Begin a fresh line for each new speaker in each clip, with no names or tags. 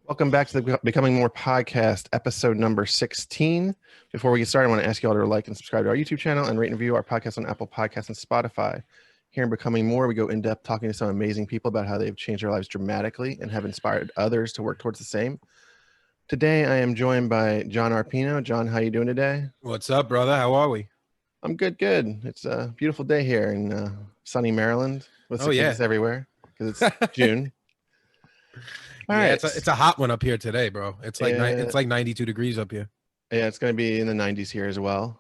Welcome back to the Becoming More podcast, episode number 16. Before we get started, I want to ask you all to like and subscribe to our YouTube channel and rate and review our podcast on Apple Podcasts and Spotify. Here in Becoming More, we go in depth talking to some amazing people about how they've changed their lives dramatically and have inspired others to work towards the same. Today, I am joined by John Arpino. John, how you doing today?
What's up, brother? How are we?
I'm good. It's a beautiful day here in sunny Maryland with cicadas everywhere because it's June.
All right. It's a hot one up here today, bro. It's like it's like 92 degrees up here.
Yeah, it's going to be in the 90s here as well.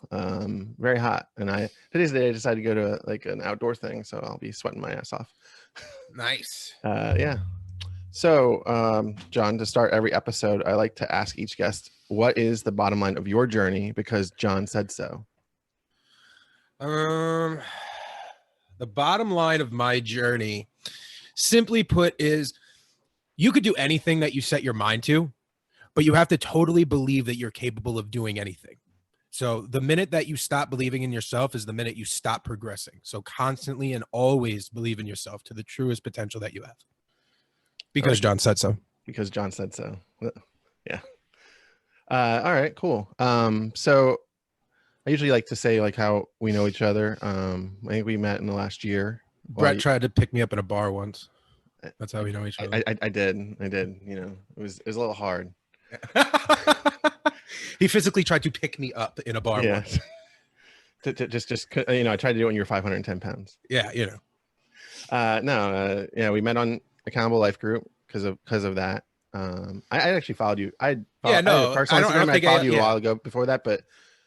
Very hot. And today's the day I decided to go to like an outdoor thing, so I'll be sweating my ass off.
Nice.
Yeah. So, John, to start every episode, I like to ask each guest, what is the bottom line of your journey? Because John said so.
The bottom line of my journey, simply put, is you could do anything that you set your mind to, but you have to totally believe that you're capable of doing anything. So the minute that you stop believing in yourself is the minute you stop progressing. So constantly and always believe in yourself to the truest potential that you have. Because John said so.
Because John said so. Yeah. All right, cool. So I usually like to say like how we know each other. I think we met in the last year.
Brett tried to pick me up in a bar once. That's how we know each other.
I did. You know, it was a little hard.
He physically tried to pick me up in a bar once.
just you know, I tried to do it when you were 510 pounds.
Yeah, you know.
Yeah, we met on Accountable Life Group because of that. I actually followed you. I followed you a while ago before that, but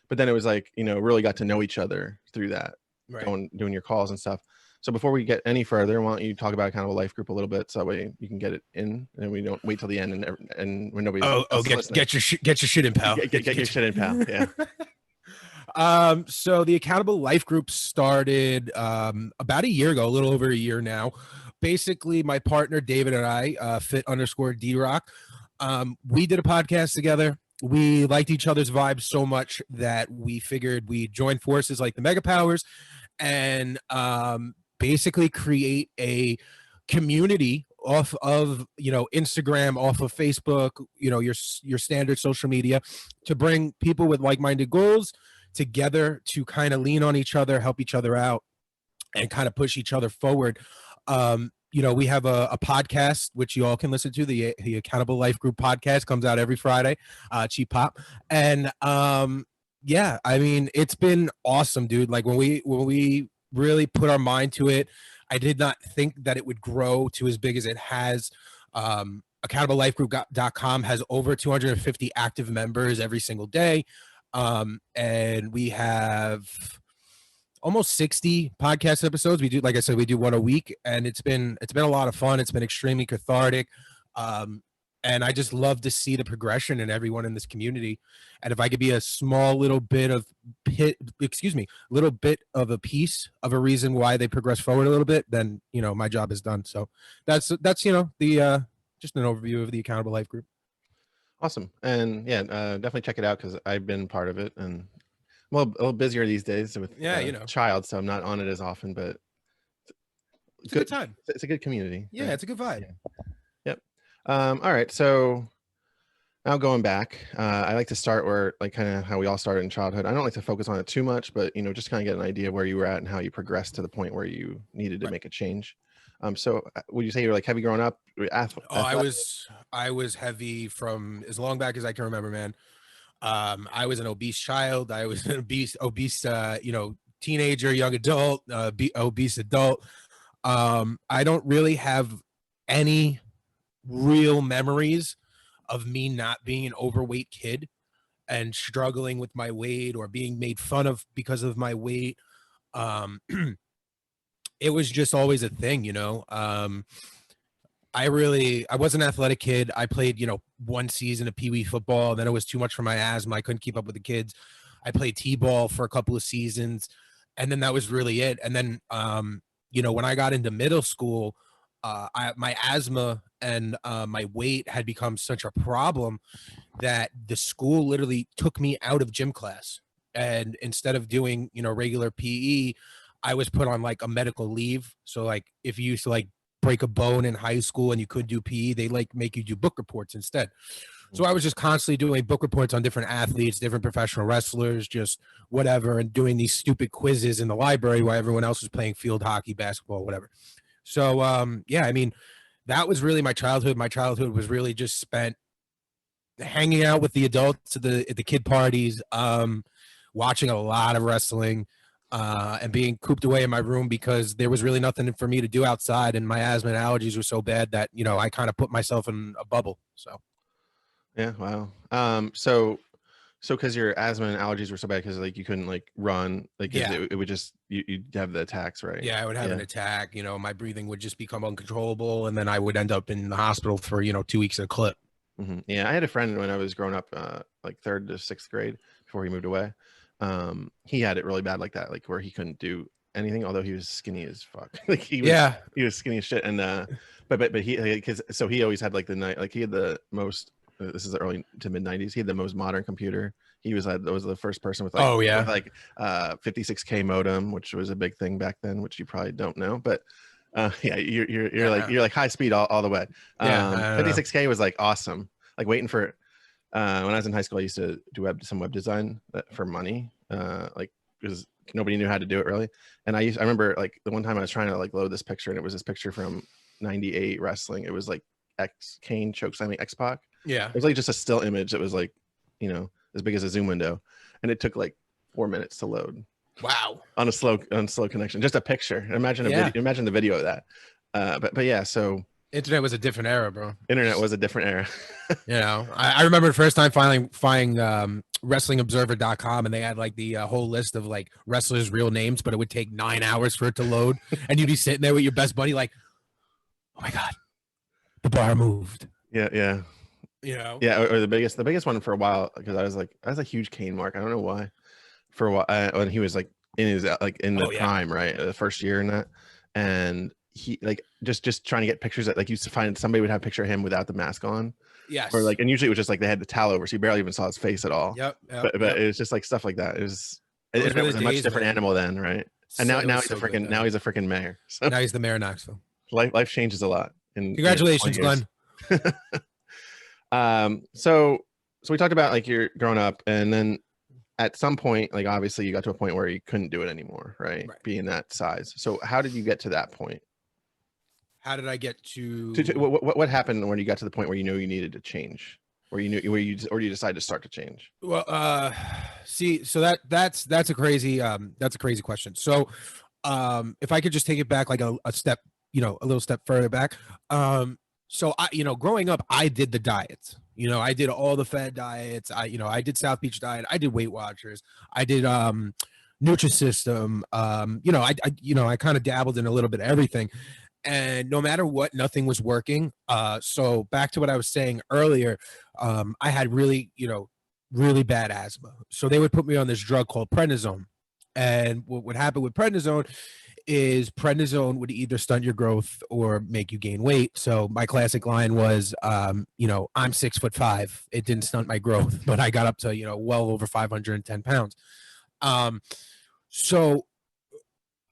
then it was like, you know, really got to know each other through that, right. Doing your calls and stuff. So before we get any further, why don't you talk about Accountable Life Group a little bit, so that way you can get it in, and we don't wait till the end and when nobody.
Get your shit in, pal.
Get your shit in, pal. Yeah.
So the Accountable Life Group started about a year ago, a little over a year now. Basically, my partner David and I, fit_D-Rock, we did a podcast together. We liked each other's vibes so much that we figured we'd join forces like the Mega Powers and basically create a community off of, you know, Instagram, off of Facebook, you know, your standard social media, to bring people with like-minded goals together to kind of lean on each other, help each other out, and kind of push each other forward. You know, we have a podcast which you all can listen to. The Accountable Life Group podcast comes out every Friday, Cheap Pop. And yeah, I mean, it's been awesome, dude. Like when we really put our mind to it, I did not think that it would grow to as big as it has. AccountableLifeGroup.com has over 250 active members every single day. And we have almost 60 podcast episodes. We do, like I said, we do one a week, and it's been a lot of fun. It's been extremely cathartic. And I just love to see the progression in everyone in this community. And if I could be a small little bit of a piece of a reason why they progress forward a little bit, then, you know, my job is done. So that's, you know, the, just an overview of the Accountable Life Group.
Awesome. And yeah, definitely check it out, because I've been part of it, and I'm a little busier these days with you know, child, so I'm not on it as often, but
it's a good time.
It's a good community.
Yeah, it's a good vibe.
Yep. All right, so now going back, I like to start where, like, kind of how we all started in childhood. I don't like to focus on it too much, but, you know, just kind of get an idea where you were at and how you progressed to the point where you needed to make a change. So would you say you were like heavy growing up?
I was heavy from as long back as I can remember, man. I was an obese child. I was an obese, you know, teenager, young adult, obese adult. I don't really have any real memories of me not being an overweight kid and struggling with my weight or being made fun of because of my weight. It was just always a thing, you know. I was an athletic kid. I played, you know, one season of Pee Wee football. Then it was too much for my asthma. I couldn't keep up with the kids. I played T-ball for a couple of seasons, and then that was really it. And then, you know, when I got into middle school, my asthma and my weight had become such a problem that the school literally took me out of gym class. And instead of doing, you know, regular PE, I was put on like a medical leave. So like if you used to like break a bone in high school and you could do PE, they like make you do book reports instead. So I was just constantly doing book reports on different athletes, different professional wrestlers, just whatever, and doing these stupid quizzes in the library while everyone else was playing field hockey, basketball, whatever. So, yeah, I mean, that was really my childhood. My childhood was really just spent hanging out with the adults at the kid parties, watching a lot of wrestling, and being cooped away in my room because there was really nothing for me to do outside, and my asthma and allergies were so bad that, you know, I kind of put myself in a bubble. So.
Yeah. Wow. So because your asthma and allergies were so bad because like you couldn't like run, like it would just you'd have the attacks, right?
Yeah, I would have an attack. You know, my breathing would just become uncontrollable, and then I would end up in the hospital for 2 weeks at a clip.
Mm-hmm. Yeah, I had a friend when I was growing up, like 3rd to 6th grade before he moved away. He had it really bad like that, like where he couldn't do anything, although he was skinny as fuck. Like he was skinny as shit, and but he because so he always had like the night, like he had the most. This is the early to mid 90s. He had the most modern computer. He was the first person with like with like 56K modem, which was a big thing back then, which you probably don't know. But yeah, you're like high speed all the way. 56K was like awesome. Like waiting for when I was in high school, I used to do some web design for money, like because nobody knew how to do it really. And I remember like the one time I was trying to like load this picture, and it was this picture from '98 wrestling. It was like Kane chokeslamming X-Pac.
Yeah,
it was like just a still image that was like, as big as a Zoom window, and it took like 4 minutes to load.
Wow.
On slow connection, just a picture. Imagine imagine the video of that. But yeah, so
internet was a different era, bro.
Internet was a different era.
I remember the first time finding WrestlingObserver.com, and they had like the whole list of like wrestlers' real names, but it would take 9 hours for it to load, and you'd be sitting there with your best buddy, like, oh my god, the bar moved.
Yeah. Or the biggest one for a while, because I was a huge Kane mark. I don't know why. For a while, when he was like in his the prime, right, the first year in that, and he like just trying to get pictures that like used to find somebody would have a picture of him without the mask on.
Yes.
Or like, and usually it was just like they had the towel over, so you barely even saw his face at all.
Yep.
But it was just like stuff like that. It was a much different animal then, right? And now he's a freaking mayor. So
now he's the mayor of Knoxville.
Life changes a lot.
Congratulations, Glenn.
So we talked about like you're growing up, and then at some point, like obviously you got to a point where you couldn't do it anymore, right? Being that size. So how did you get to that point?
How did I get to
what happened when you got to the point where you knew you needed to change, or you decided to start to change?
Well, see, so that's a crazy question. So, if I could just take it back like a step, a little step further back. So I, growing up, I did the diets. I did all the fad diets. I did South Beach diet. I did Weight Watchers. I did Nutrisystem. I kind of dabbled in a little bit of everything. And no matter what, nothing was working. So back to what I was saying earlier, I had really bad asthma. So they would put me on this drug called prednisone. And what would happen with prednisone is prednisone would either stunt your growth or make you gain weight. So my classic line was, I'm 6'5". It didn't stunt my growth, but I got up to, well over 510 pounds. So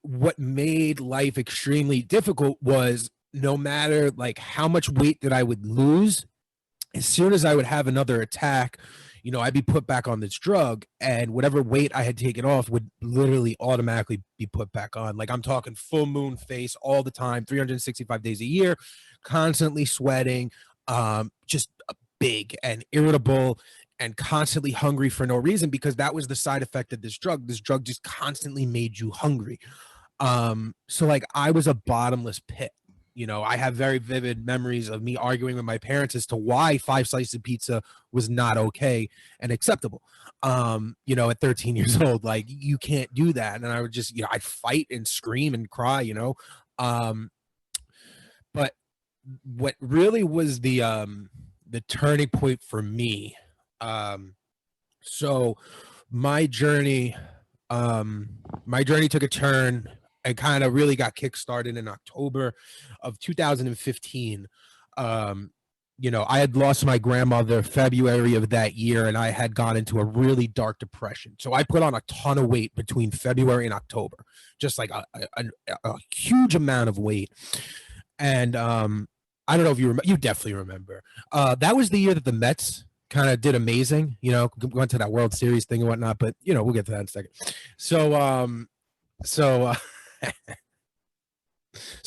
what made life extremely difficult was no matter like how much weight that I would lose, as soon as I would have another attack, I'd be put back on this drug, and whatever weight I had taken off would literally automatically be put back on. Like I'm talking full moon face all the time, 365 days a year, constantly sweating, just big and irritable and constantly hungry for no reason, because that was the side effect of this drug. This drug just constantly made you hungry. So like I was a bottomless pit. I have very vivid memories of me arguing with my parents as to why 5 slices of pizza was not okay and acceptable. At 13 years old, like you can't do that. And I would just, I'd fight and scream and cry, but what really was the turning point for me. So my journey took a turn and kind of really got kickstarted in October of 2015. I had lost my grandmother February of that year, and I had gone into a really dark depression. So I put on a ton of weight between February and October, just like a huge amount of weight. And I don't know if you remember. You definitely remember. That was the year that the Mets kind of did amazing. You know, went to that World Series thing and whatnot. But you know, we'll get to that in a second. So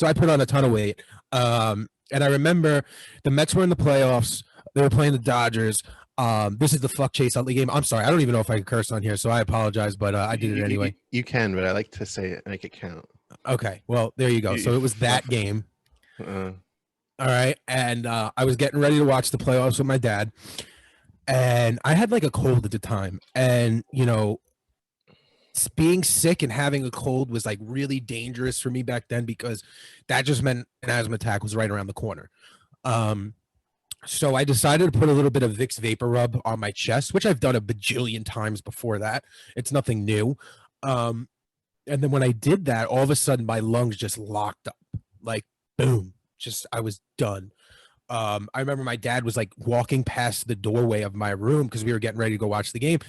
I put on a ton of weight. And I remember the Mets were in the playoffs. They were playing the Dodgers. This is the fuck Chase Utley game. I'm sorry. I don't even know if I can curse on here, so I apologize, but I did it anyway.
You can, but I like to say it, make it count.
Okay. Well, there you go. So it was that game. All right. And I was getting ready to watch the playoffs with my dad. And I had like a cold at the time. And, you know, being sick and having a cold was like really dangerous for me back then because that just meant an asthma attack was right around the corner. So I decided to put a little bit of Vicks Vapor Rub on my chest, which I've done a bajillion times before that. It's nothing new. And then when I did that, all of a sudden my lungs just locked up, like boom, just I was done. I remember my dad was like walking past the doorway of my room because we were getting ready to go watch the game.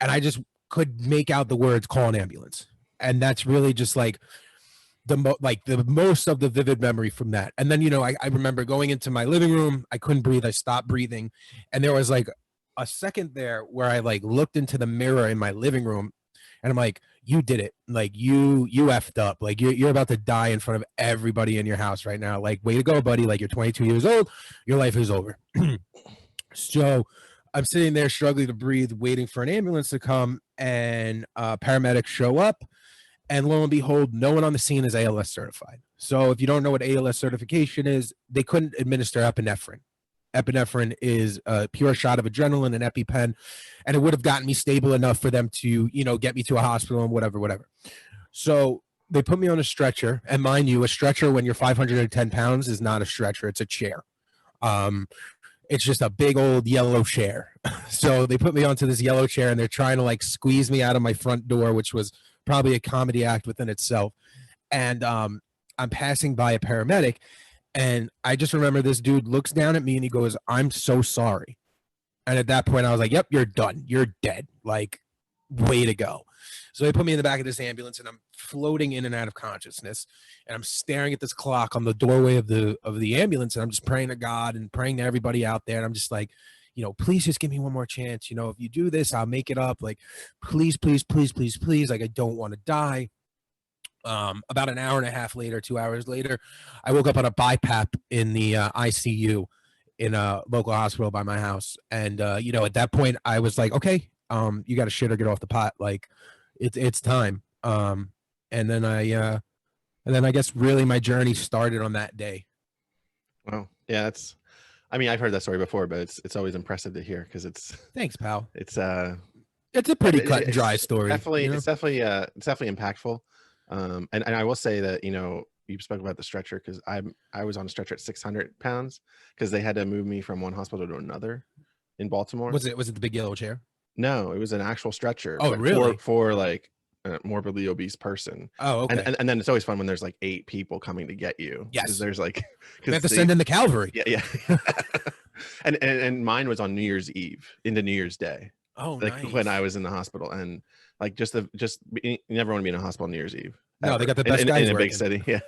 And I just could make out the words call an ambulance. And that's really just like the most of the vivid memory from that. And then, you know, I remember going into my living room. I couldn't breathe. I stopped breathing. And there was like a second there where I like looked into the mirror in my living room and I'm like, you did it. Like you effed up. Like you're about to die in front of everybody in your house right now. Like, way to go, buddy. Like, you're 22 years old. Your life is over. So I'm sitting there struggling to breathe, waiting for an ambulance to come, and paramedics show up. And lo and behold, no one on the scene is ALS certified. So if you don't know what ALS certification is, they couldn't administer epinephrine. Epinephrine is a pure shot of adrenaline and EpiPen, and it would have gotten me stable enough for them to, you know, get me to a hospital and whatever. So they put me on a stretcher, and mind you, a stretcher when you're 510 pounds is not a stretcher; it's a chair. It's just a big old yellow chair. So they put me onto this yellow chair, and they're trying to like squeeze me out of my front door, which was probably a comedy act within itself. And I'm passing by a paramedic, and I just remember this dude looks down at me and he goes, "I'm so sorry." And at that point I was like, yep, you're done. You're dead. Like, way to go. So they put me in the back of this ambulance, and I'm floating in and out of consciousness, and I'm staring at this clock on the doorway of the ambulance, and I'm just praying to God and praying to everybody out there. And I'm just like, you know, please just give me one more chance. You know, if you do this, I'll make it up. Like, please, please, please, please, please. Like, I don't want to die. About an hour and a half later, 2 hours later, I woke up on a BiPAP in the ICU in a local hospital by my house. And, you know, at that point I was like, okay, you got to shit or get off the pot. Like, it's time. And then I guess really my journey started on that day.
Well, yeah, I mean, I've heard that story before, but it's always impressive to hear because
thanks, pal.
It's a
pretty cut and dry story.
Definitely,
you know?
It's definitely impactful. And I will say that, you know, you spoke about the stretcher because I was on a stretcher at 600 pounds because they had to move me from one hospital to another in Baltimore.
Was it the big yellow chair?
No, it was an actual stretcher.
Oh, really?
For like a morbidly obese person.
Oh, okay.
And then it's always fun when there's like 8 people coming to get you.
Yes.
There's like,
we have to send in the cavalry.
Yeah. and mine was on New Year's Eve into New Year's Day.
Oh,
like
nice.
When I was in the hospital, and like you never want to be in a hospital on New Year's Eve.
No,
ever.
They got the best guys
in a big city. Yeah.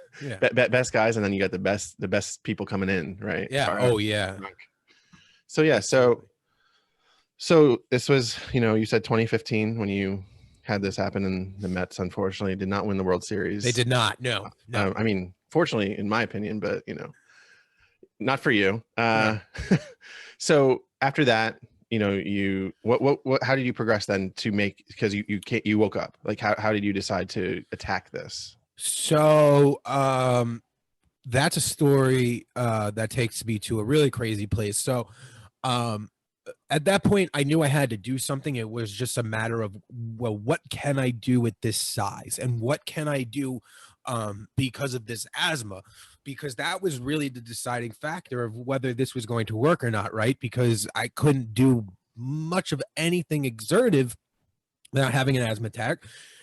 Best guys, and then you got the best people coming in, right?
Yeah. Oh yeah.
So yeah, so this was, you know, you said 2015 when you had this happen, and the Mets unfortunately did not win the World Series.
They did not. No.
I mean, fortunately, in my opinion, but you know, not for you. So after that, you know, what how did you progress then to make, because you woke up, like how did you decide to attack this?
So that's a story that takes me to a really crazy place. So at that point I knew I had to do something. It was just a matter of, well, what can I do with this size, and what can I do because of this asthma, because that was really the deciding factor of whether this was going to work or not, right? Because I couldn't do much of anything exertive without having an asthma attack,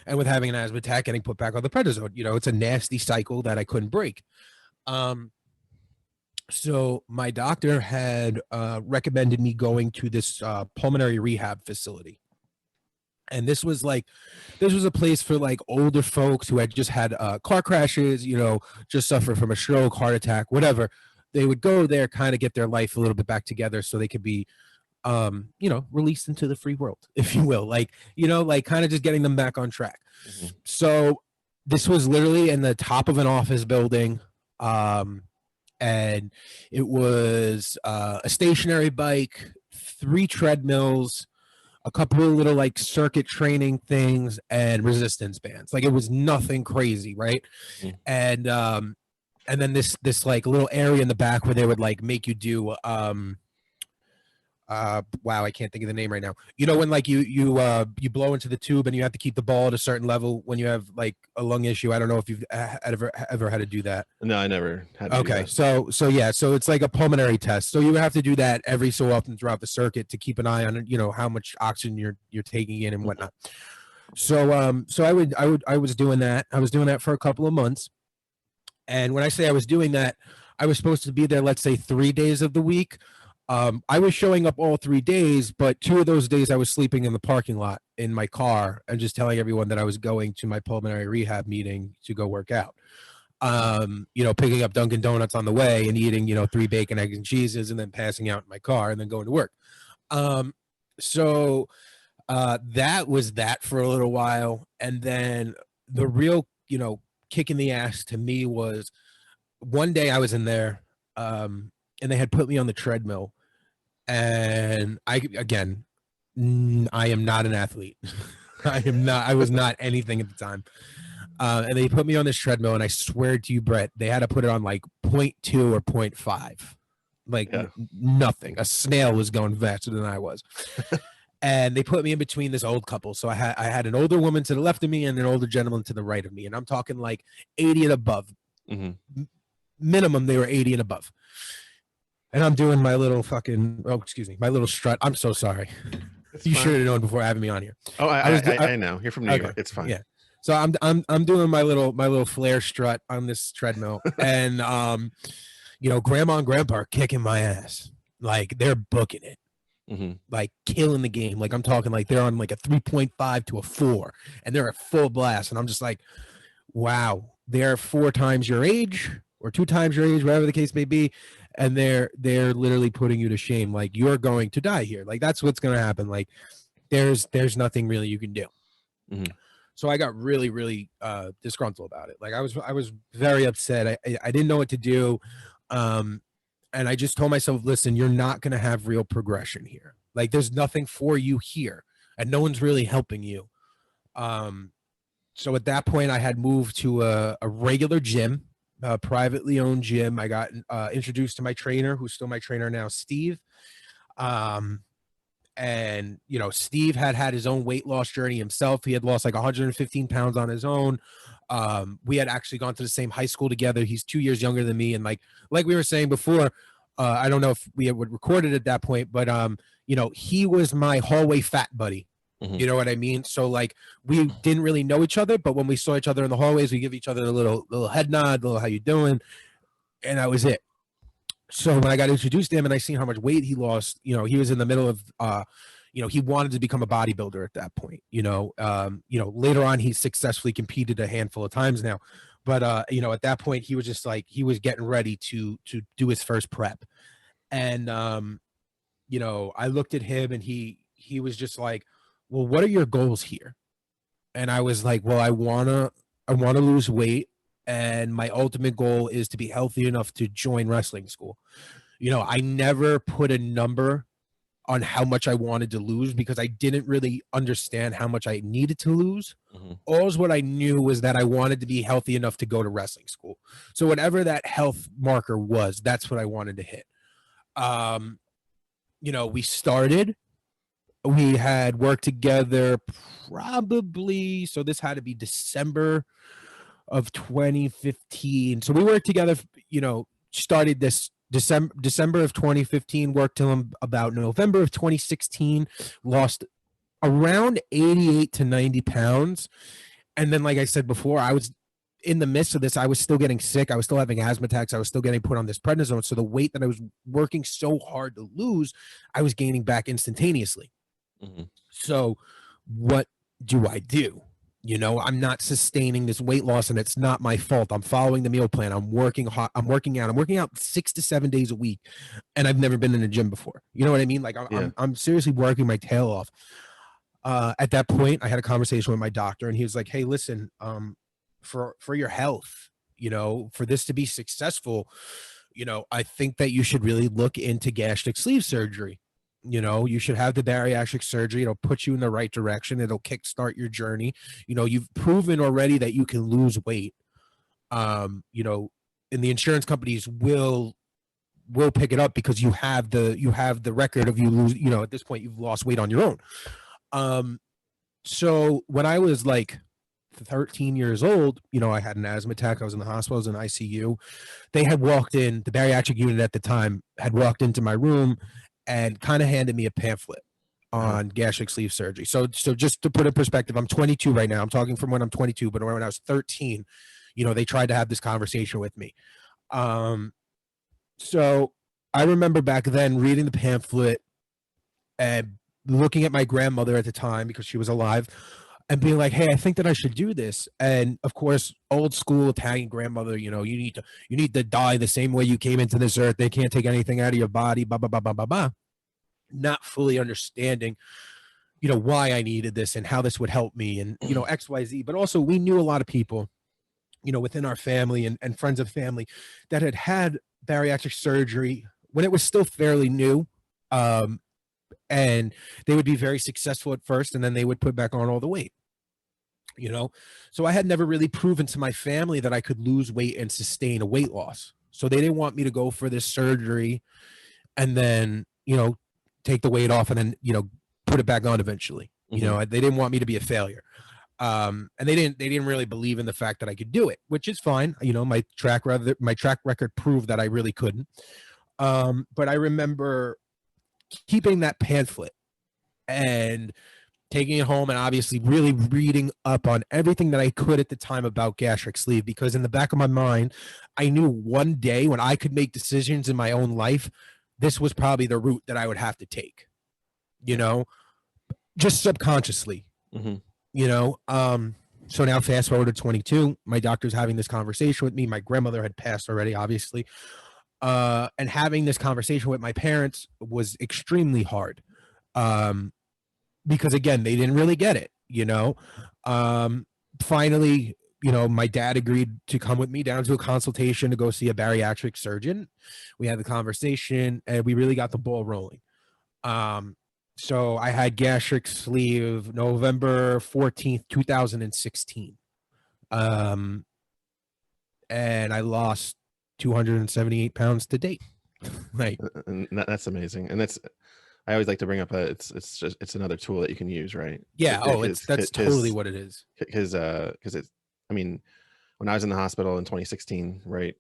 and with having an asthma attack getting put back on the prednisone. You know, it's a nasty cycle that I couldn't break. So my doctor had recommended me going to this pulmonary rehab facility. And this was a place for like older folks who had just had car crashes, just suffered from a stroke, heart attack, whatever. They would go there, kind of get their life a little bit back together so they could be, released into the free world, if you will, like kind of just getting them back on track. Mm-hmm. So this was literally in the top of an office building. And it was a stationary bike, 3 treadmills, a couple of little like circuit training things, and resistance bands. Like, it was nothing crazy, right? Mm-hmm. And then this like little area in the back where they would like make you do wow, I can't think of the name right now. When like you blow into the tube and you have to keep the ball at a certain level when you have like a lung issue. I don't know if you've ever had to do that.
No, I never had to do that.
So it's like a pulmonary test. So you have to do that every so often throughout the circuit to keep an eye on how much oxygen you're taking in and whatnot. So I was doing that. I was doing that for a couple of months. And when I say I was doing that, I was supposed to be there, let's say 3 days of the week. I was showing up all 3 days, but 2 of those days I was sleeping in the parking lot in my car and just telling everyone that I was going to my pulmonary rehab meeting to go work out. Picking up Dunkin' Donuts on the way and eating, 3 bacon, eggs, and cheeses, and then passing out in my car and then going to work. So that was that for a little while. And then the real, kick in the ass to me was one day I was in there, and they had put me on the treadmill. And I am not an athlete. I was not anything at the time. And they put me on this treadmill, and I swear to you, Brett, they had to put it on like 0.2 or 0.5. Like nothing. A snail was going faster than I was. And they put me in between this old couple. So I had an older woman to the left of me and an older gentleman to the right of me. And I'm talking like 80 and above. Mm-hmm. Minimum, they were 80 and above. And I'm doing my little my little strut. I'm so sorry. You should have known before having me on here.
Oh, I know. You're from New York. It's fine.
Yeah. So I'm doing my little flare strut on this treadmill, and grandma and grandpa are kicking my ass. Like, they're booking it, mm-hmm. like killing the game. Like, I'm talking like they're on like a 3.5 to a 4, and they're at full blast. And I'm just like, wow, they're 4 times your age or 2 times your age, whatever the case may be. And they're literally putting you to shame. Like, you're going to die here. Like, that's what's going to happen. Like, there's nothing really you can do. Mm-hmm. So I got really, really disgruntled about it. Like, I was very upset. I didn't know what to do. And I just told myself, listen, you're not going to have real progression here. Like, there's nothing for you here, and no one's really helping you. So at that point, I had moved to a regular gym. A privately owned gym. I got introduced to my trainer, who's still my trainer now, Steve. And Steve had his own weight loss journey himself. He had lost like 115 pounds on his own. We had actually gone to the same high school together. He's 2 years younger than me. And like we were saying before, I don't know if we would record it at that point, but he was my hallway fat buddy. Mm-hmm. You know what I mean? So like, we didn't really know each other, but when we saw each other in the hallways, we give each other a little head nod, little how you doing, and that was it. So when I got introduced to him and I seen how much weight he lost, he was in the middle of, he wanted to become a bodybuilder at that point. Later on he successfully competed a handful of times now, but at that point he was just like, he was getting ready to do his first prep, and I looked at him and he was just like, well, what are your goals here? And I was like, well, I want to lose weight. And my ultimate goal is to be healthy enough to join wrestling school. I never put a number on how much I wanted to lose because I didn't really understand how much I needed to lose. Mm-hmm. All what I knew was that I wanted to be healthy enough to go to wrestling school. So whatever that health marker was, that's what I wanted to hit. We started. We had worked together probably, so this had to be December of 2015. So we worked together, started this December of 2015, worked till about November of 2016, lost around 88 to 90 pounds. And then, like I said before, I was in the midst of this, I was still getting sick. I was still having asthma attacks. I was still getting put on this prednisone. So the weight that I was working so hard to lose, I was gaining back instantaneously. Mm-hmm. So what do I do? You know, I'm not sustaining this weight loss and it's not my fault. I'm following the meal plan. I'm working hard. I'm working out. I'm working out 6 to 7 days a week. And I've never been in a gym before. You know what I mean? Like I'm seriously working my tail off. At that point, I had a conversation with my doctor and he was like, hey, listen, for your health, you know, for this to be successful, you know, I think that you should really look into gastric sleeve surgery. You know, you should have the bariatric surgery. It'll put you in the right direction. It'll kickstart your journey. You know, you've proven already that you can lose weight. You know, and the insurance companies will pick it up because you have the record of you lose, you know, at this point you've lost weight on your own. So when I was like 13 years old, you know, I had an asthma attack. I was in the hospital, I was in ICU. They had walked in, the bariatric unit at the time had walked into my room and kind of handed me a pamphlet on gastric sleeve surgery. So just to put in perspective, I'm 22 right now. I'm talking from when I'm 22, but when I was 13, you know, they tried to have this conversation with me. So I remember back then reading the pamphlet and looking at my grandmother at the time because she was alive and being like, hey, I think that I should do this. And of course, old school Italian grandmother, you know, you need to die the same way you came into this earth. They can't take anything out of your body, blah, blah, blah, blah, blah, blah. Not fully understanding, you know, why I needed this and how this would help me and, you know, XYZ. But also we knew a lot of people, you know, within our family and friends of family that had bariatric surgery when it was still fairly new. And they would be very successful at first and then they would put back on all the weight. You know, so I had never really proven to my family that I could lose weight and sustain a weight loss. So they didn't want me to go for this surgery and then, you know, take the weight off and then, you know, put it back on eventually. You know, they didn't want me to be a failure. And they didn't really believe in the fact that I could do it, which is fine. You know, my track record proved that I really couldn't. But I remember keeping that pamphlet and taking it home and obviously really reading up on everything that I could at the time about gastric sleeve, because in the back of my mind, I knew one day when I could make decisions in my own life, this was probably the route that I would have to take, you know, just subconsciously, you know. So now fast forward to 22, my doctor's having this conversation with me. My grandmother had passed already, obviously. And having this conversation with my parents was extremely hard. Because again, they didn't really get it, you know. Finally, you know, my dad agreed to come with me down to a consultation to go see a bariatric surgeon. We had the conversation and we really got the ball rolling. So I had gastric sleeve November 14th, 2016. And I lost 278 pounds to date. Like,
and that's amazing. And that's, I always like to bring up it's another tool that you can use, right?
Yeah. That's totally what it is.
Because it's, I mean, when I was in the hospital in 2016, right,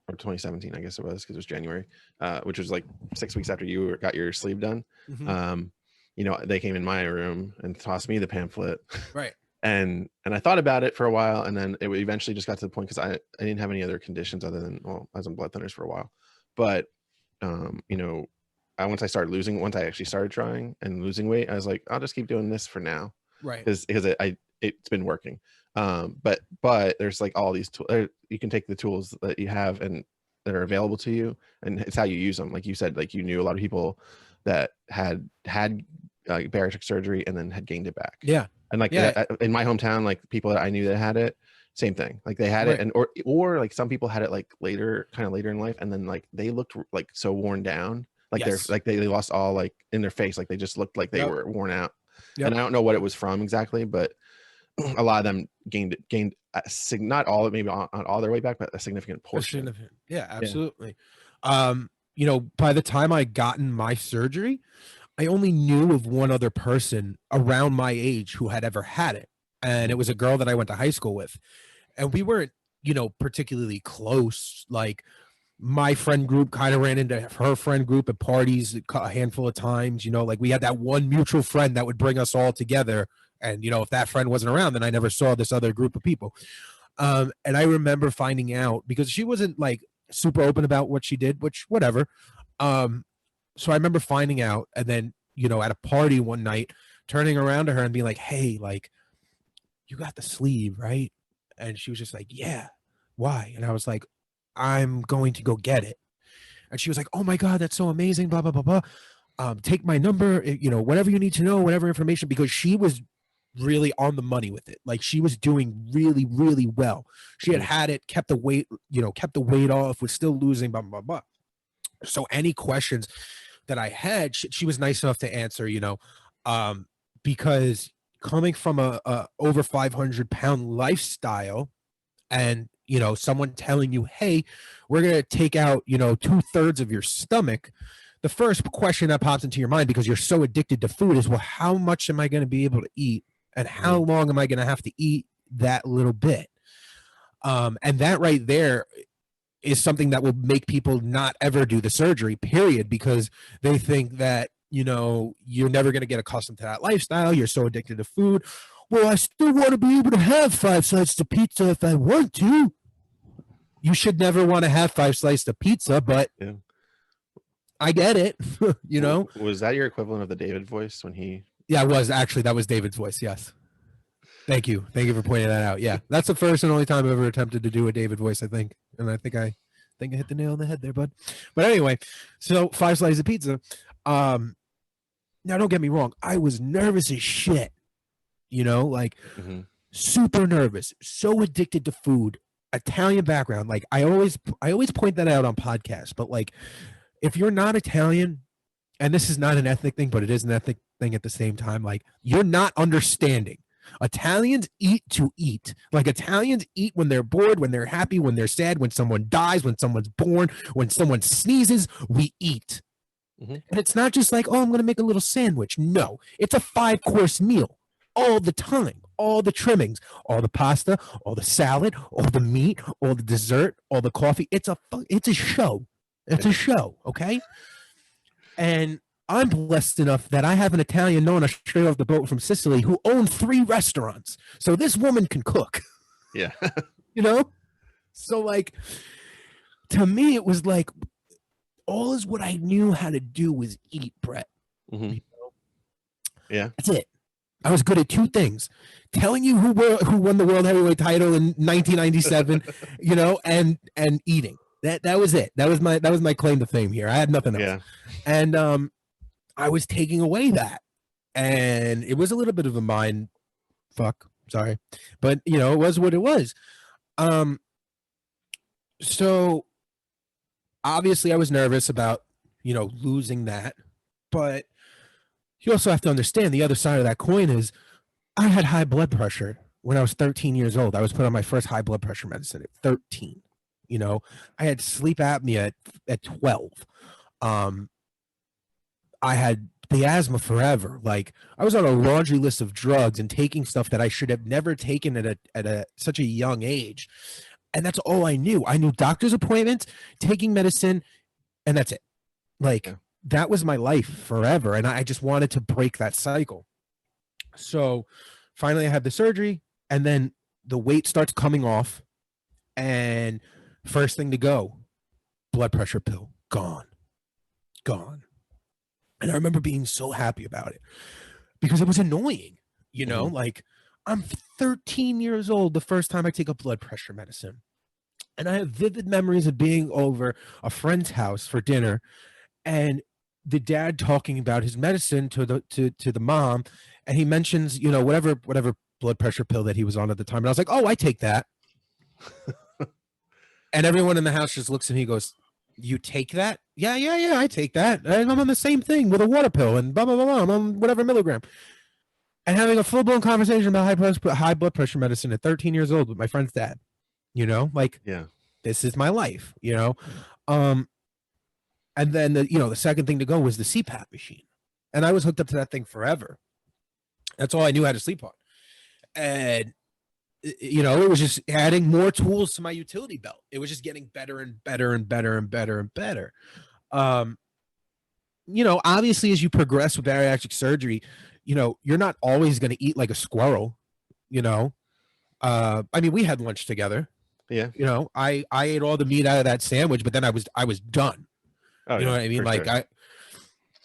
or 2017, I guess it was, because it was January, which was like 6 weeks after you got your sleeve done. You know, they came in my room and tossed me the pamphlet,
right?
And I thought about it for a while, and then it eventually just got to the point, because I didn't have any other conditions other than, well, I was on blood thinners for a while, but you know, once I actually started trying and losing weight, I was like, I'll just keep doing this for now,
right?
Because it's been working. But there's like all these tools. You can take the tools that you have and that are available to you, and it's how you use them. Like you said, like you knew a lot of people that had bariatric surgery and then had gained it back.
Yeah.
And like in my hometown, like people that I knew that had it, same thing. Like they had it, and or like some people had it like later in life, and then like they looked like so worn down, like they're like they lost all like in their face, like they just looked like they were worn out. And I don't know what it was from exactly, but a lot of them gained not all, maybe not all their way back, but a significant portion.
Yeah, absolutely. You know, by the time I gotten my surgery, I only knew of one other person around my age who had ever had it. And it was a girl that I went to high school with. And we weren't, you know, particularly close. Like my friend group kind of ran into her friend group at parties a handful of times, you know, like we had that one mutual friend that would bring us all together. And, you know, if that friend wasn't around, then I never saw this other group of people. And I remember finding out, because she wasn't like super open about what she did, which whatever. So I remember finding out, and then, you know, at a party one night, turning around to her and being like, hey, like, you got the sleeve, right? And she was just like, yeah. Why? And I was like, I'm going to go get it. And she was like, oh my God, that's so amazing, blah, blah, blah, blah. Take my number, you know, whatever you need to know, whatever information, because she was really on the money with it. Like, she was doing really, really well. She had it, kept the weight, you know, kept the weight off, was still losing, blah, blah, blah. So any questions that I had, she was nice enough to answer, you know, because coming from a over 500-pound lifestyle, and, you know, someone telling you, hey, we're going to take out, you know, 2/3 of your stomach, the first question that pops into your mind, because you're so addicted to food, is, well, how much am I going to be able to eat? And how long am I going to have to eat that little bit? And that right there is something that will make people not ever do the surgery, period, because they think that, you know, you're never going to get accustomed to that lifestyle. You're so addicted to food. Well, I still want to be able to have 5 slices of pizza if I want to. You should never want to have 5 slices of pizza, but I get it. You know,
was that your equivalent of the David voice when he?
Yeah, it was actually. That was David's voice. Yes. Thank you for pointing that out. Yeah, that's the first and only time I've ever attempted to do a David voice, I think, and I think I hit the nail on the head there, bud. But anyway, so 5 slices of pizza. Now, don't get me wrong. I was nervous as shit. You know, like super nervous, so addicted to food. Italian background. Like, I always point that out on podcasts. But like, if you're not Italian, and this is not an ethnic thing, but it is an ethnic thing at the same time, like, you're not understanding. Italians eat to eat. Like, Italians eat when they're bored, when they're happy, when they're sad, when someone dies, when someone's born, when someone sneezes, we eat. And it's not just like, oh, I'm going to make a little sandwich. No, it's a 5-course meal all the time, all the trimmings, all the pasta, all the salad, all the meat, all the dessert, all the coffee. It's a show. It's a show. Okay. And I'm blessed enough that I have an Italian nonna straight off the boat from Sicily who owned 3 restaurants. So this woman can cook.
Yeah.
You know? So, like, to me, it was like, all is what I knew how to do was eat, Brett. You know?
Yeah.
That's it. I was good at 2 things: telling you who won the world heavyweight title in 1997, you know, and eating. That was it. That was my claim to fame here. I had nothing else. Yeah. And I was taking away that, and it was a little bit of a mind fuck. Sorry, but you know, it was what it was. So obviously, I was nervous about, you know, losing that, but you also have to understand the other side of that coin is I had high blood pressure when I was 13 years old. I was put on my first high blood pressure medicine at 13. You know, I had sleep apnea at 12. I had the asthma forever. Like, I was on a laundry list of drugs and taking stuff that I should have never taken at such a young age. And that's all I knew. I knew doctor's appointments, taking medicine, and that's it. Like, that was my life forever. And I just wanted to break that cycle. So finally I had the surgery, and then the weight starts coming off, and first thing to go, blood pressure pill, gone. And I remember being so happy about it because it was annoying, you know, like, I'm 13 years old the first time I take a blood pressure medicine. And I have vivid memories of being over a friend's house for dinner, and the dad talking about his medicine to the mom, and he mentions, you know, whatever blood pressure pill that he was on at the time. And I was like, oh, I take that. And everyone in the house just looks at me and goes, you take that? Yeah, I take that. I'm on the same thing with a water pill and blah, blah, blah, blah. I'm on whatever milligram. And having a full-blown conversation about high blood pressure medicine at 13 years old with my friend's dad. You know, like, this is my life, you know? And then, the second thing to go was the CPAP machine. And I was hooked up to that thing forever. That's all I knew how to sleep on. And, you know, it was just adding more tools to my utility belt. It was just getting better and better and better and better and better. You know, obviously, as you progress with bariatric surgery, you know, you're not always going to eat like a squirrel, you know? I mean, we had lunch together.
Yeah.
You know, I ate all the meat out of that sandwich, but then I was done. Oh, you know what I mean? Like, sure.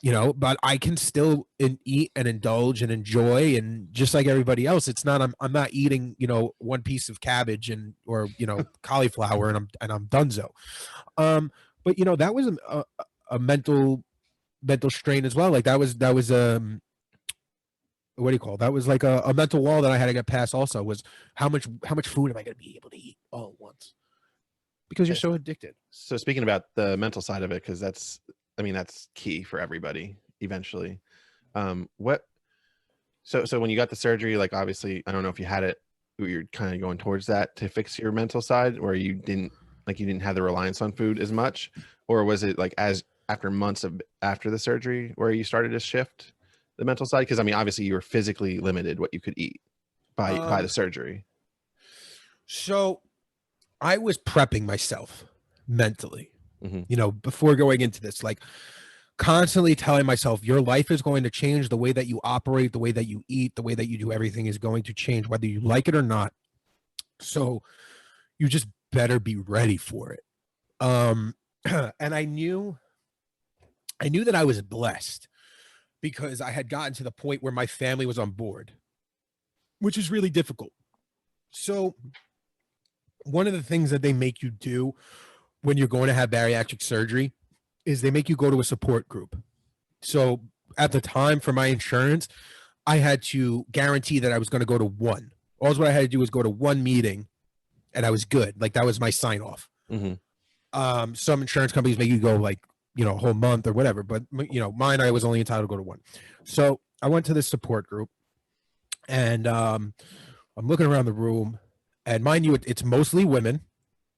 you know, but I can still eat and indulge and enjoy, and just like everybody else, it's not I'm not eating, you know, one piece of cabbage or you know cauliflower and I'm donezo. But you know that was a mental strain as well. Like that was what do you call it? That was like a mental wall that I had to get past. Also, was how much food am I going to be able to eat all at once? Because you're so addicted.
So speaking about the mental side of it, because that's key for everybody eventually. So when you got the surgery, like obviously, I don't know if you had it, you're kind of going towards that to fix your mental side, where you didn't have the reliance on food as much, or was it like after months after the surgery where you started to shift the mental side? Because I mean, obviously you were physically limited what you could eat by the surgery.
So I was prepping myself mentally, you know, before going into this, like constantly telling myself, your life is going to change. The way that you operate, the way that you eat, the way that you do everything is going to change, whether you like it or not. So you just better be ready for it. And I knew that I was blessed because I had gotten to the point where my family was on board, which is really difficult. So one of the things that they make you do when you're going to have bariatric surgery is they make you go to a support group. So at the time for my insurance, I had to guarantee that I was going to go to one. All what I had to do was go to one meeting and I was good. Like that was my sign off. Some insurance companies make you go like, you know, a whole month or whatever, but you know, mine, I was only entitled to go to one. So I went to this support group and I'm looking around the room, and mind you, it's mostly women.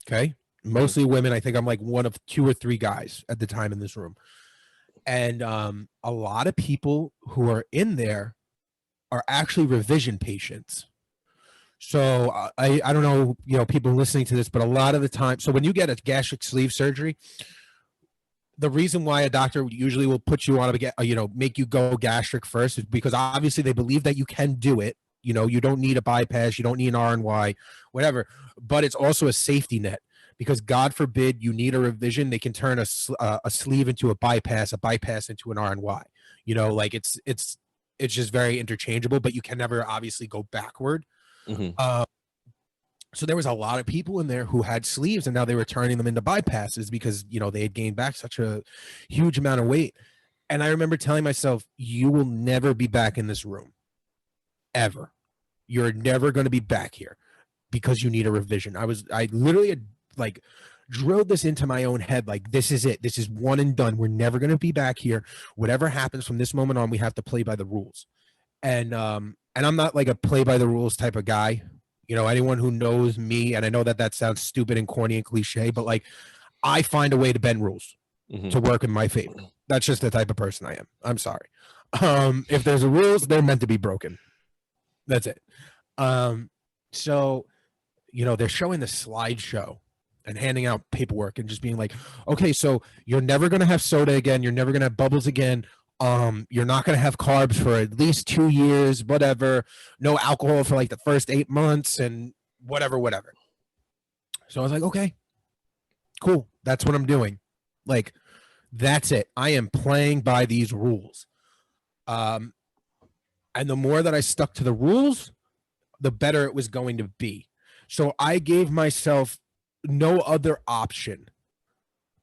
Okay. Mostly women. I think I'm like one of 2 or 3 guys at the time in this room. And a lot of people who are in there are actually revision patients. So I don't know, you know, people listening to this, but a lot of the time, so when you get a gastric sleeve surgery, the reason why a doctor usually will put you on a, you know, make you go gastric first is because obviously they believe that you can do it. You know, you don't need a bypass, you don't need an RNY, whatever, but it's also a safety net because God forbid you need a revision, they can turn a sleeve into a bypass into an RNY. You know, like it's just very interchangeable, but you can never obviously go backward. So there was a lot of people in there who had sleeves and now they were turning them into bypasses because, you know, they had gained back such a huge amount of weight. And I remember telling myself, you will never be back in this room ever. You're never going to be back here because you need a revision. I literally had like drilled this into my own head. Like, this is it. This is one and done. We're never going to be back here. Whatever happens from this moment on, we have to play by the rules. And I'm not like a play by the rules type of guy. You know, anyone who knows me, and I know that sounds stupid and corny and cliche, but like I find a way to bend rules to work in my favor. That's just the type of person I am. I'm sorry. If there's a rules, they're meant to be broken. That's it. So, you know, they're showing the slideshow and handing out paperwork and just being like, okay, so you're never going to have soda again. You're never going to have bubbles again. You're not going to have carbs for at least 2 years, whatever. No alcohol for like the first 8 months and whatever. So I was like, okay, cool. That's what I'm doing. Like, that's it. I am playing by these rules. And the more that I stuck to the rules, the better it was going to be. So I gave myself no other option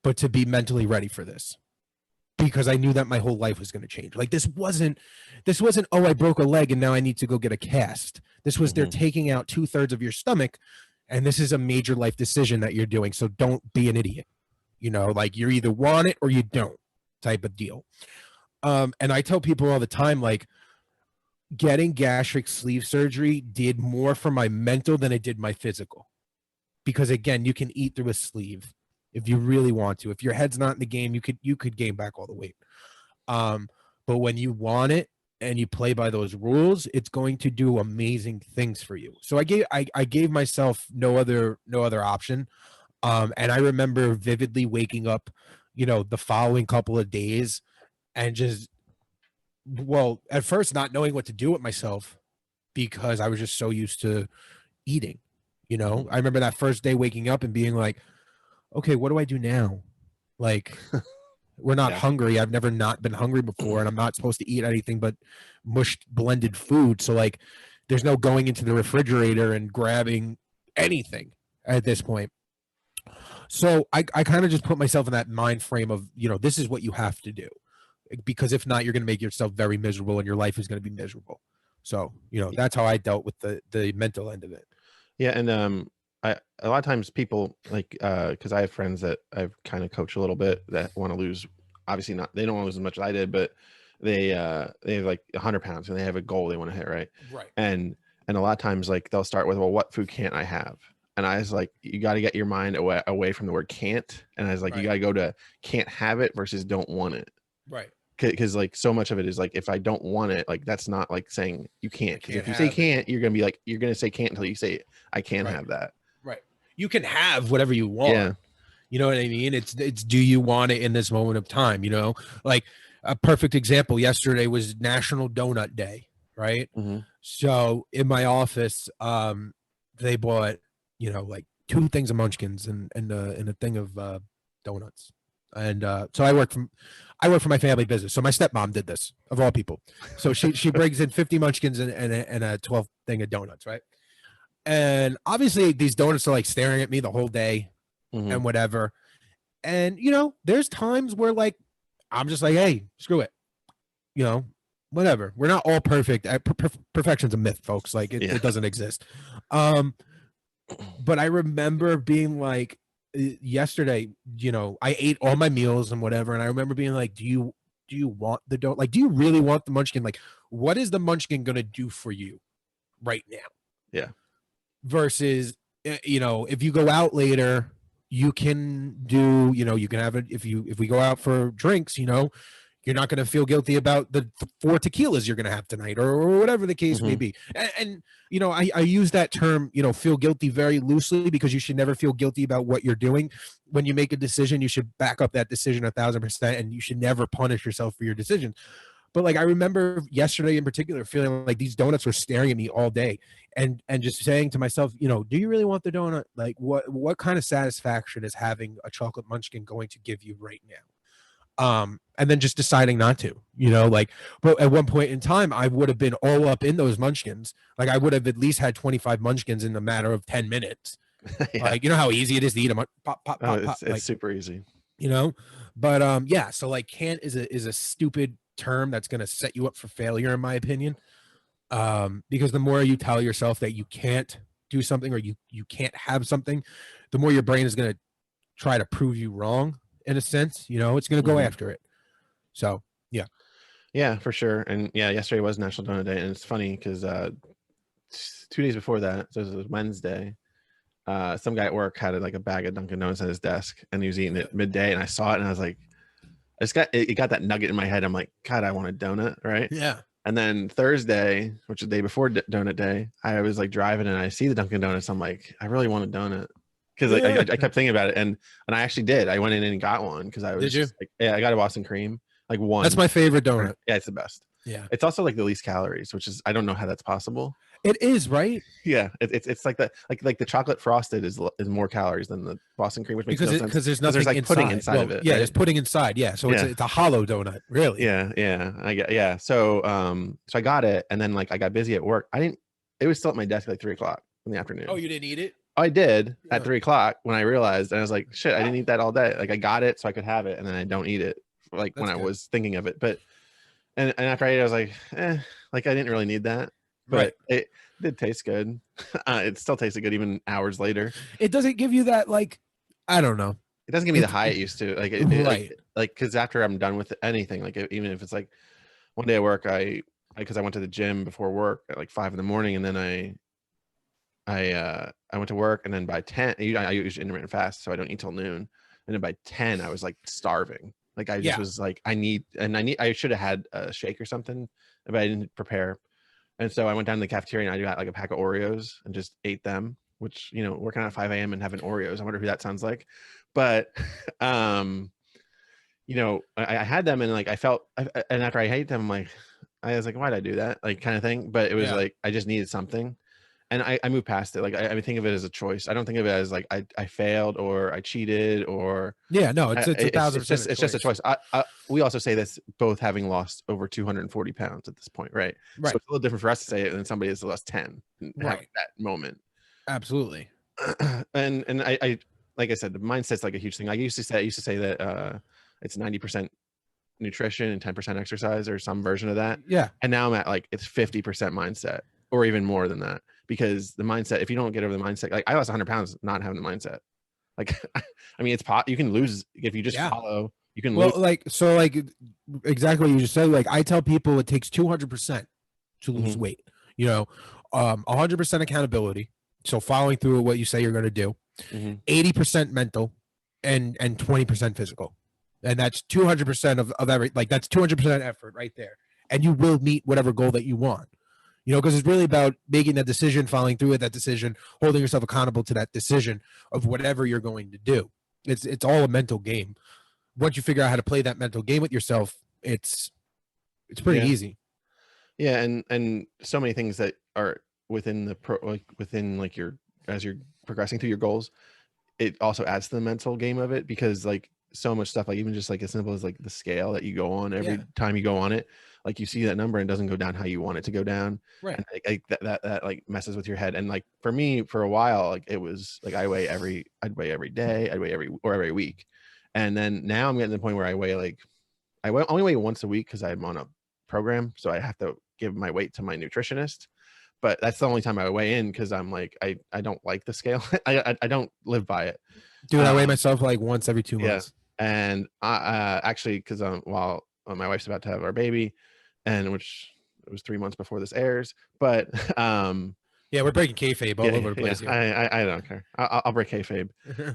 but to be mentally ready for this. Because I knew that my whole life was going to change. Like this wasn't, oh, I broke a leg and now I need to go get a cast. This was they're taking out 2/3 of your stomach and this is a major life decision that you're doing. So don't be an idiot. You know, like you either want it or you don't type of deal. And I tell people all the time, like getting gastric sleeve surgery did more for my mental than it did my physical. Because again, you can eat through a sleeve. If you really want to, if your head's not in the game, you could gain back all the weight. But when you want it and you play by those rules, it's going to do amazing things for you. So I gave myself no other option. And I remember vividly waking up, you know, the following couple of days and just, well, at first not knowing what to do with myself because I was just so used to eating, you know. I remember that first day waking up and being like, okay, what do I do now? Like, We're not hungry. I've never not been hungry before, and I'm not supposed to eat anything but mushed blended food. So like, there's no going into the refrigerator and grabbing anything at this point. So I kind of just put myself in that mind frame of, this is what you have to do, because if not, you're going to make yourself very miserable and your life is going to be miserable. So, that's how I dealt with the mental end of it.
Yeah. And a lot of times people like, because I have friends that I've kind of coached a little bit that want to lose, obviously not, they don't want to lose as much as I did, but they have like 100 pounds and they have a goal they want to hit. Right. And a lot of times like they'll start with, well, what food can't I have? And I was like, you got to get your mind away from the word can't. And I was like, you got to go to can't have it versus don't want it.
Right.
Because like so much of it is like, if I don't want it, like that's not like saying you can't. Because if you say can't, you're going to be like, you're going to say can't until you say I can't have that.
Right. You can have whatever you want. Yeah. You know what I mean? It's do you want it in this moment of time? Like a perfect example yesterday was National Donut Day. Right.
Mm-hmm.
So in my office, they bought, like 2 things of Munchkins and a thing of donuts. And so I work for my family business. So my stepmom did this, of all people. So she brings in 50 Munchkins and a 12 thing of donuts, right? And obviously these donuts are like staring at me the whole day and whatever. And, there's times where like, I'm just like, hey, screw it. Whatever. We're not all perfect. Perfection's a myth, folks. Like it doesn't exist. But I remember being like, yesterday, I ate all my meals and whatever, and I remember being like, do you want the donut? Like, do you really want the Munchkin? Like, what is the Munchkin gonna do for you right now?
Yeah.
Versus, if you go out later, you can do, you can have it. If we go out for drinks, you're not going to feel guilty about the 4 tequilas you're going to have tonight or whatever the case may be. And I use that term, feel guilty very loosely, because you should never feel guilty about what you're doing. When you make a decision, you should back up that decision 1,000%, and you should never punish yourself for your decisions. But like, I remember yesterday in particular feeling like these donuts were staring at me all day, and just saying to myself, do you really want the donut? Like what kind of satisfaction is having a chocolate Munchkin going to give you right now? And then just deciding not to, but at one point in time, I would have been all up in those Munchkins. Like I would have at least had 25 Munchkins in a matter of 10 minutes. Like, how easy it is to eat them. Pop, pop, pop,
it's
pop.
It's like, super easy,
but yeah. So like can't is a stupid term that's going to set you up for failure, in my opinion. Because the more you tell yourself that you can't do something or you can't have something, the more your brain is going to try to prove you wrong. In a sense, it's going to go after it. So,
yeah, for sure. And yeah, yesterday was National Donut Day, and it's funny because 2 days before that, so it was Wednesday, some guy at work had like a bag of Dunkin' Donuts at his desk, and he was eating it midday, and I saw it, and I was like, it got that nugget in my head. I'm like, God, I want a donut, right?
Yeah.
And then Thursday, which is the day before Donut Day, I was like driving, and I see the Dunkin' Donuts. I'm like, I really want a donut. Because I kept thinking about it, and I actually did. I went in and got one because I was. Did you? Like, yeah, I got a Boston cream, like one.
That's my favorite donut.
Yeah, it's the best.
Yeah,
it's also like the least calories, which is I don't know how that's possible.
It is, right?
Yeah, it's like the chocolate frosted is more calories than the Boston cream, which makes no sense
because there's nothing
like
inside.
pudding inside of it.
Yeah, right? There's pudding inside. Yeah, so it's a hollow donut, really.
Yeah. So so I got it, and then like I got busy at work. It was still at my desk at like 3:00 in the afternoon.
Oh, you didn't eat it?
I did at 3:00 when I realized, and I was like, shit, I didn't eat that all day. Like I got it so I could have it, and then I don't eat it like when I was thinking of it. But and after I ate it, I was like, like I didn't really need that. But it did taste good. It still tasted good even hours later.
It doesn't give you that, like, I don't know.
It doesn't give me the high it used to. Like like because after I'm done with anything, like even if it's like one day at work, because I went to the gym before work at like 5 a.m, and then I went to work, and then by 10, I use intermittent fast, so I don't eat till noon. And then by 10, I was like starving. Like I just was like, I should have had a shake or something, but I didn't prepare. And so I went down to the cafeteria, and I got like a pack of Oreos and just ate them, which, working out at 5 a.m. and having Oreos, I wonder who that sounds like. But, I had them, and like, and after I ate them, like, I was like, why'd I do that? Like kind of thing. But it was like, I just needed something. and I move past it. Like I think of it as a choice. I don't think of it as like I failed or I cheated or
no, it's 1,000%
it's just a choice. We also say this both having lost over 240 pounds at this point, right? So it's a little different for us to say it than somebody that's lost 10 right that moment.
Absolutely.
And I like I said, the mindset's like a huge thing. I used to say that it's 90% nutrition and 10% exercise or some version of that.
Yeah.
And now I'm at like it's 50% mindset or even more than that, because the mindset, if you don't get over the mindset, like I lost 100 pounds not having the mindset. Like I mean, you can lose if you just follow. You can lose.
Like exactly what you just said. Like I tell people it takes 200% to lose weight. 100% accountability. So following through what you say you're going to do, 80% mental, and 20% physical, and that's 200% of every, like that's 200% effort right there, and you will meet whatever goal that you want. Because it's really about making that decision, following through with that decision, holding yourself accountable to that decision of whatever you're going to do. It's all a mental game. Once you figure out how to play that mental game with yourself, it's pretty easy.
Yeah, and so many things that are within as you're progressing through your goals, it also adds to the mental game of it, because like so much stuff, like even just like as simple as like the scale that you go on every time you go on it, like you see that number and it doesn't go down how you want it to go down,
right?
And like that like messes with your head. And like for me, for a while, like it was like I'd weigh every day, I'd weigh every week, and then now I'm getting to the point where I only weigh once a week because I'm on a program, so I have to give my weight to my nutritionist. But that's the only time I weigh in, because I'm like I don't like the scale. I don't live by it.
Dude, I weigh myself like once every 2 months.
And I actually, because while my wife's about to have our baby, and which it was 3 months before this airs, but
we're breaking kayfabe all over the place.
I don't care. I'll break kayfabe.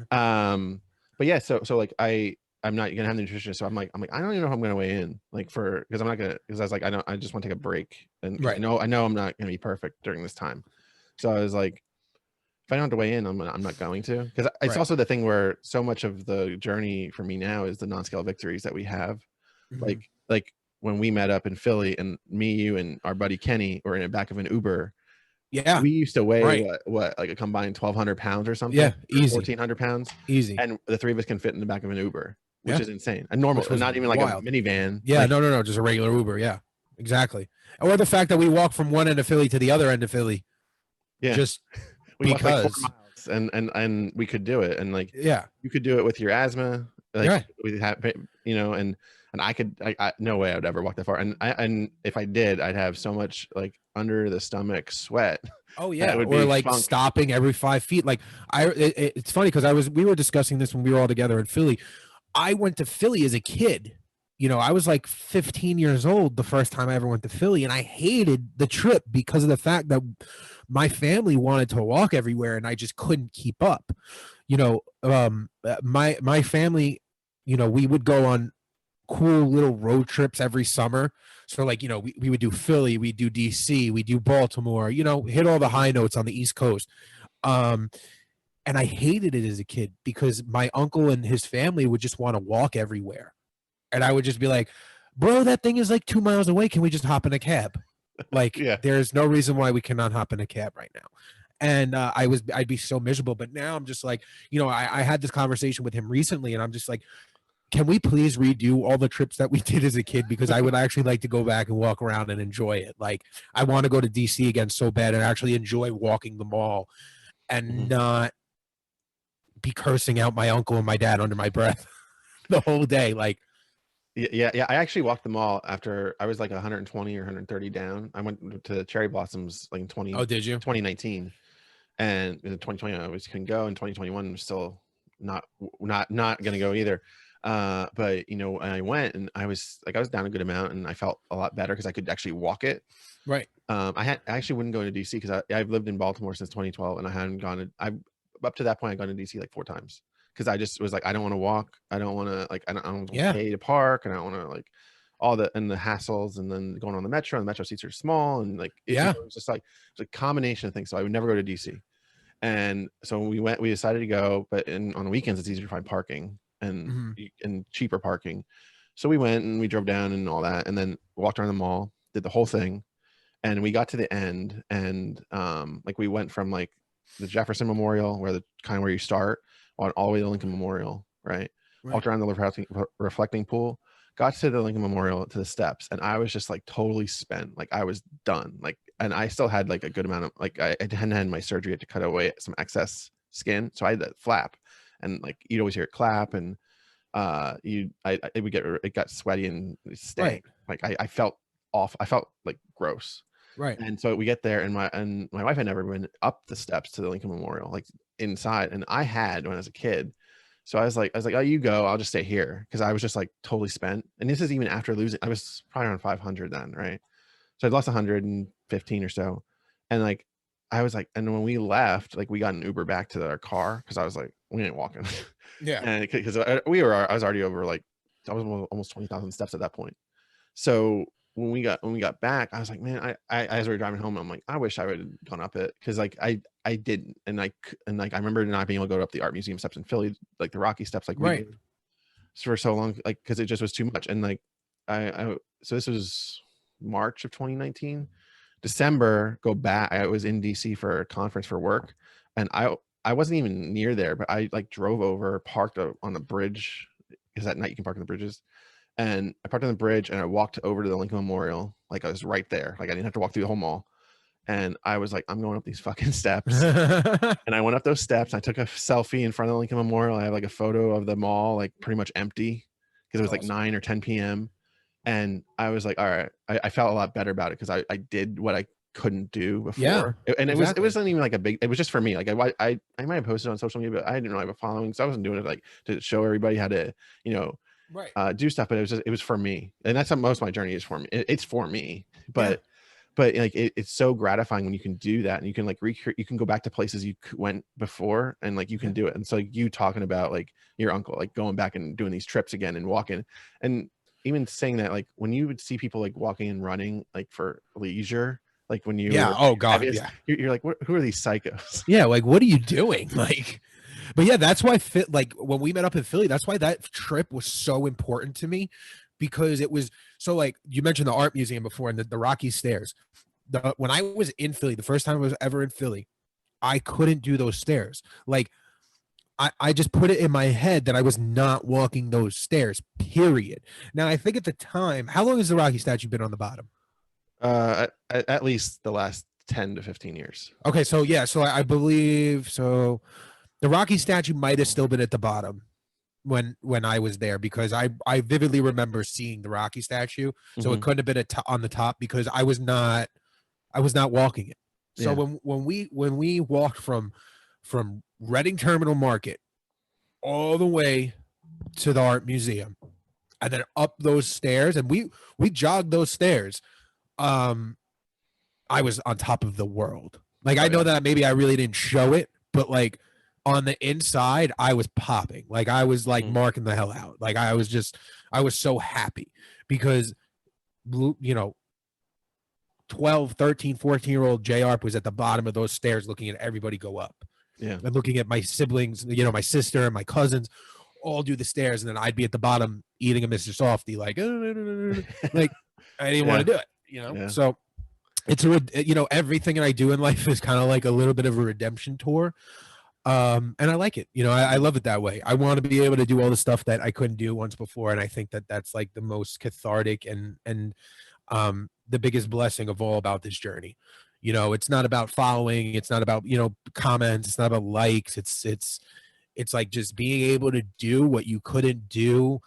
But yeah, so like I'm not gonna have the nutritionist, so I'm like I don't even know if I'm gonna weigh in, like because I'm not gonna, because I was like I just want to take a break, and I know I'm not gonna be perfect during this time, so I was like, if I don't have to weigh in, I'm not going to, because it's also the thing where so much of the journey for me now is the non-scale victories that we have. Like when we met up in Philly, and me, you, and our buddy Kenny were in the back of an Uber. We used to weigh what like a combined 1,200 pounds or something.
Easy.
1,400 pounds
easy,
and the three of us can fit in the back of an Uber, which is insane. And normal, not even wild. Like a minivan.
No, just a regular Uber. Yeah, exactly. Or the fact that we walk from one end of Philly to the other end of Philly. Just
we walked like 4 miles, and we could do it. And like, you could do it with your asthma. Like we have, and I no way I would ever walk that far. And if I did, I'd have so much like under the stomach sweat.
Oh yeah, or like funk. Stopping every 5 feet. Like it's funny because we were discussing this when we were all together in Philly. I went to Philly as a kid. I was like 15 years old the first time I ever went to Philly, and I hated the trip because of the fact that my family wanted to walk everywhere and I just couldn't keep up. My family, we would go on cool little road trips every summer. So like, we would do Philly, we do DC, we do Baltimore, hit all the high notes on the East Coast. And I hated it as a kid because my uncle and his family would just want to walk everywhere. And I would just be like, bro, that thing is like 2 miles away. Can we just hop in a cab? Like, there's no reason why we cannot hop in a cab right now. And I'd be so miserable. But now I'm just like, I had this conversation with him recently, and I'm just like, can we please redo all the trips that we did as a kid? Because I would actually like to go back and walk around and enjoy it. Like, I want to go to DC again so bad and actually enjoy walking the mall and not be cursing out my uncle and my dad under my breath the whole day. Like,
yeah. I actually walked the mall after I was like 120 or 130 down. I went to Cherry Blossoms like in 2019, and in 2020 I always couldn't go. In 2021 I'm still not gonna go either. But I went, and I was down a good amount, and I felt a lot better because I could actually walk it.
Right.
I actually wouldn't go to DC because I've lived in Baltimore since 2012, and I hadn't gone. Up to that point, I'd gone to DC like 4 times. Because I just was like, I don't want to walk. I don't want to I don't want to pay to park, and I don't want to like all the hassles, and then going on the metro. And the metro seats are small, and like it was just like it's a combination of things. So I would never go to DC. And so we decided to go, but on weekends it's easier to find parking and cheaper parking. So we went and we drove down and all that, and then walked around the mall, did the whole thing, And we got to the end, and like we went from like the Jefferson Memorial, where the kind of where you start, on all the way to Lincoln Memorial, right? Walked around the reflecting pool, got to the Lincoln Memorial, to the steps, and I was just like totally spent. Like I was done. Like, and I still had like a good amount of like I hadn't had my surgery, to cut away some excess skin, so I had that flap, and like you'd always hear it clap, and it got sweaty and stank. Like I felt off. I felt like gross.
Right.
And so we get there, and my wife had never been up the steps to the Lincoln Memorial, like inside, and I had when I was a kid. So I was like, oh, you go, I'll just stay here, because I was just like totally spent. And this is even after losing. I was probably around 500 then, right? So I'd lost 115 or so, and like I was like, and when we left, like we got an Uber back to our car, because I was like, we ain't walking.
Yeah.
And because I was already over, like I was almost 20,000 steps at that point. So when we got back, I was like, man, I as we were driving home, I'm like, I wish I would have gone up it, because like I didn't, and like I remember not being able to go up the art museum steps in Philly, like the Rocky steps, like we did for so long, like because it just was too much. And like so this was March of 2019. December, go back, I was in DC for a conference for work, and I wasn't even near there, but I like drove over, parked on a bridge, because at night you can park on the bridges. And I parked on the bridge, and I walked over to the Lincoln Memorial. Like I was right there. Like I didn't have to walk through the whole mall. And I was like, I'm going up these fucking steps. And I went up those steps. I took a selfie in front of the Lincoln Memorial. I have like a photo of the mall, like pretty much empty, because it was like 9 or 10 p.m. And I was like, all right, I felt a lot better about it, because I did what I couldn't do before.
Yeah,
and it wasn't even like a big, it was just for me. Like I might have posted on social media, but I didn't really have a following, so I wasn't doing it like to show everybody how to, do stuff. But it was for me, and that's how most of my journey is for me. It's for me, but like it's so gratifying when you can do that, and you can like recreate, you can go back to places you went before, and like you can do it. And so like, you talking about like your uncle, like going back and doing these trips again and walking, and even saying that, like when you would see people like walking and running like for leisure, like when you
oh god,
you're like, who are these psychos?
Yeah, like what are you doing? Like, but yeah, that's why like when we met up in Philly, that's why that trip was so important to me, because it was so, like you mentioned the art museum before, and the Rocky Stairs. When I was in Philly, the first time I was ever in Philly, I couldn't do those stairs. Like I just put it in my head that I was not walking those stairs, period. Now, I think at the time, how long has the Rocky statue been on the bottom?
At least the last 10 to 15 years.
Okay, so yeah, so I believe so. The Rocky statue might have still been at the bottom when I was there, because I vividly remember seeing the Rocky statue. So it couldn't have been on the top, because I was not walking it. So when we walked from Reading Terminal Market all the way to the art museum, and then up those stairs, and we jogged those stairs, I was on top of the world. Like I know that maybe I really didn't show it, but like on the inside, I was popping. Like I was like marking the hell out. Like I was so happy, because 12, 13, 14-year-old JR was at the bottom of those stairs looking at everybody go up.
Yeah.
And looking at my siblings, my sister and my cousins all do the stairs, and then I'd be at the bottom eating a Mr. Softy, like, like I didn't want to do it,
Yeah.
So it's everything that I do in life is kind of like a little bit of a redemption tour. And I like it. I love it that way. I want to be able to do all the stuff that I couldn't do once before. And I think that that's like the most cathartic and the biggest blessing of all about this journey. It's not about following. It's not about, comments. It's not about likes. It's like just being able to do what you couldn't do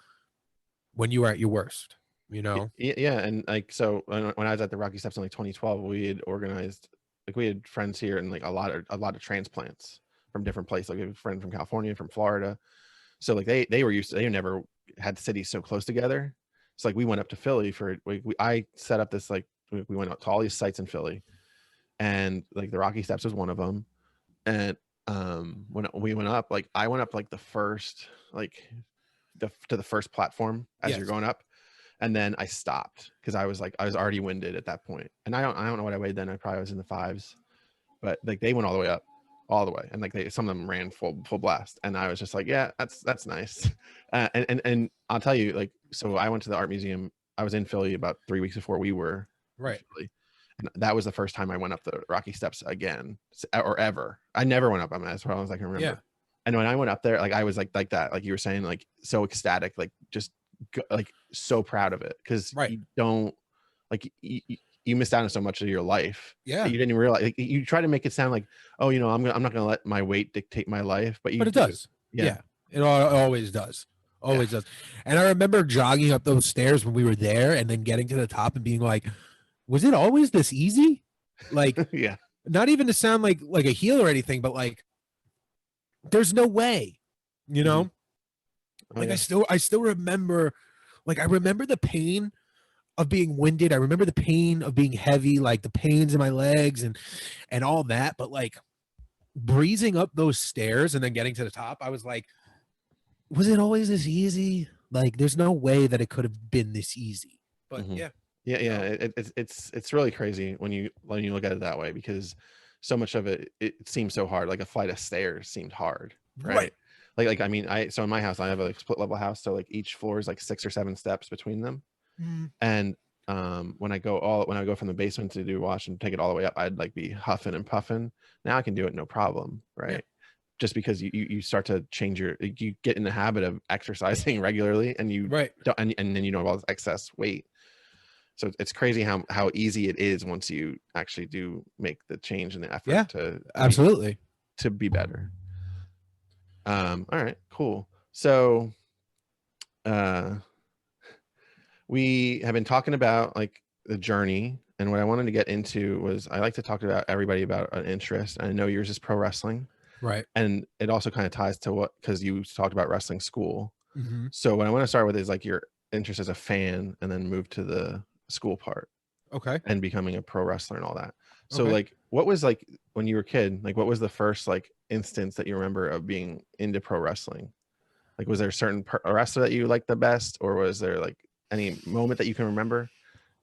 when you were at your worst,
Yeah. And like, so when I was at the Rocky Steps in like 2012, we had organized, like we had friends here, and like a lot of transplants from different places. Like we have a friend from California, from Florida. So like they were used to, they never had cities so close together. So like we went up to Philly for, I set up this, like we went out to all these sites in Philly, and like the Rocky Steps was one of them. And when we went up, like I went up like the first, like to the first platform as you're going up. And then I stopped, because I was already winded at that point. And I don't know what I weighed then. I probably was in the 5s, but like they went all the way up, all the way. And like some of them ran full blast. And I was just like, yeah, that's nice. And I'll tell you, like, so I went to the art museum. I was in Philly about 3 weeks before we were.
Right.
Philly, And that was the first time I went up the Rocky Steps again, or ever. I never went up them as far as I can remember.
Yeah.
And when I went up there, like I was like that, like you were saying, like so ecstatic, like just like so proud of it, because you don't like you missed out on so much of your life.
Yeah,
you didn't even realize. Like, you try to make it sound like, oh, you know, I'm not gonna let my weight dictate my life, but
it does. Yeah, it always does. Always does. And I remember jogging up those stairs when we were there, and then getting to the top and being like, was it always this easy? Like,
yeah,
not even to sound like a heel or anything, but like, there's no way, you know. Like I still remember, like I remember the pain of being winded. I remember the pain of being heavy, like the pains in my legs and all that. But like breezing up those stairs and then getting to the top, I was like, was it always this easy? Like, there's no way that it could have been this easy. But yeah.
It's really crazy when you look at it that way, because so much of it seems so hard. Like a flight of stairs seemed hard, right? Like I mean, so in my house I have a split level house, so like each floor is like 6 or 7 steps between them. And when I go from the basement to do wash and take it all the way up, I'd like be huffing and puffing. Now I can do it no problem, right? Just because you start to change you get in the habit of exercising regularly, and you don't, and then you don't have all this excess weight. So it's crazy how easy it is once you actually do make the change and the effort to be better. All right, cool. So we have been talking about like the journey, and what I wanted to get into was, I like to talk about everybody about an interest. I know yours is pro wrestling,
right?
And it also kind of ties to because you talked about wrestling school. So what I want to start with is like your interest as a fan, and then move to the school part, and becoming a pro wrestler and all that. So like, what was like when you were a kid, like what was the first like instance that you remember of being into pro wrestling? Like, was there a certain wrestler that you liked the best, or was there like any moment that you can remember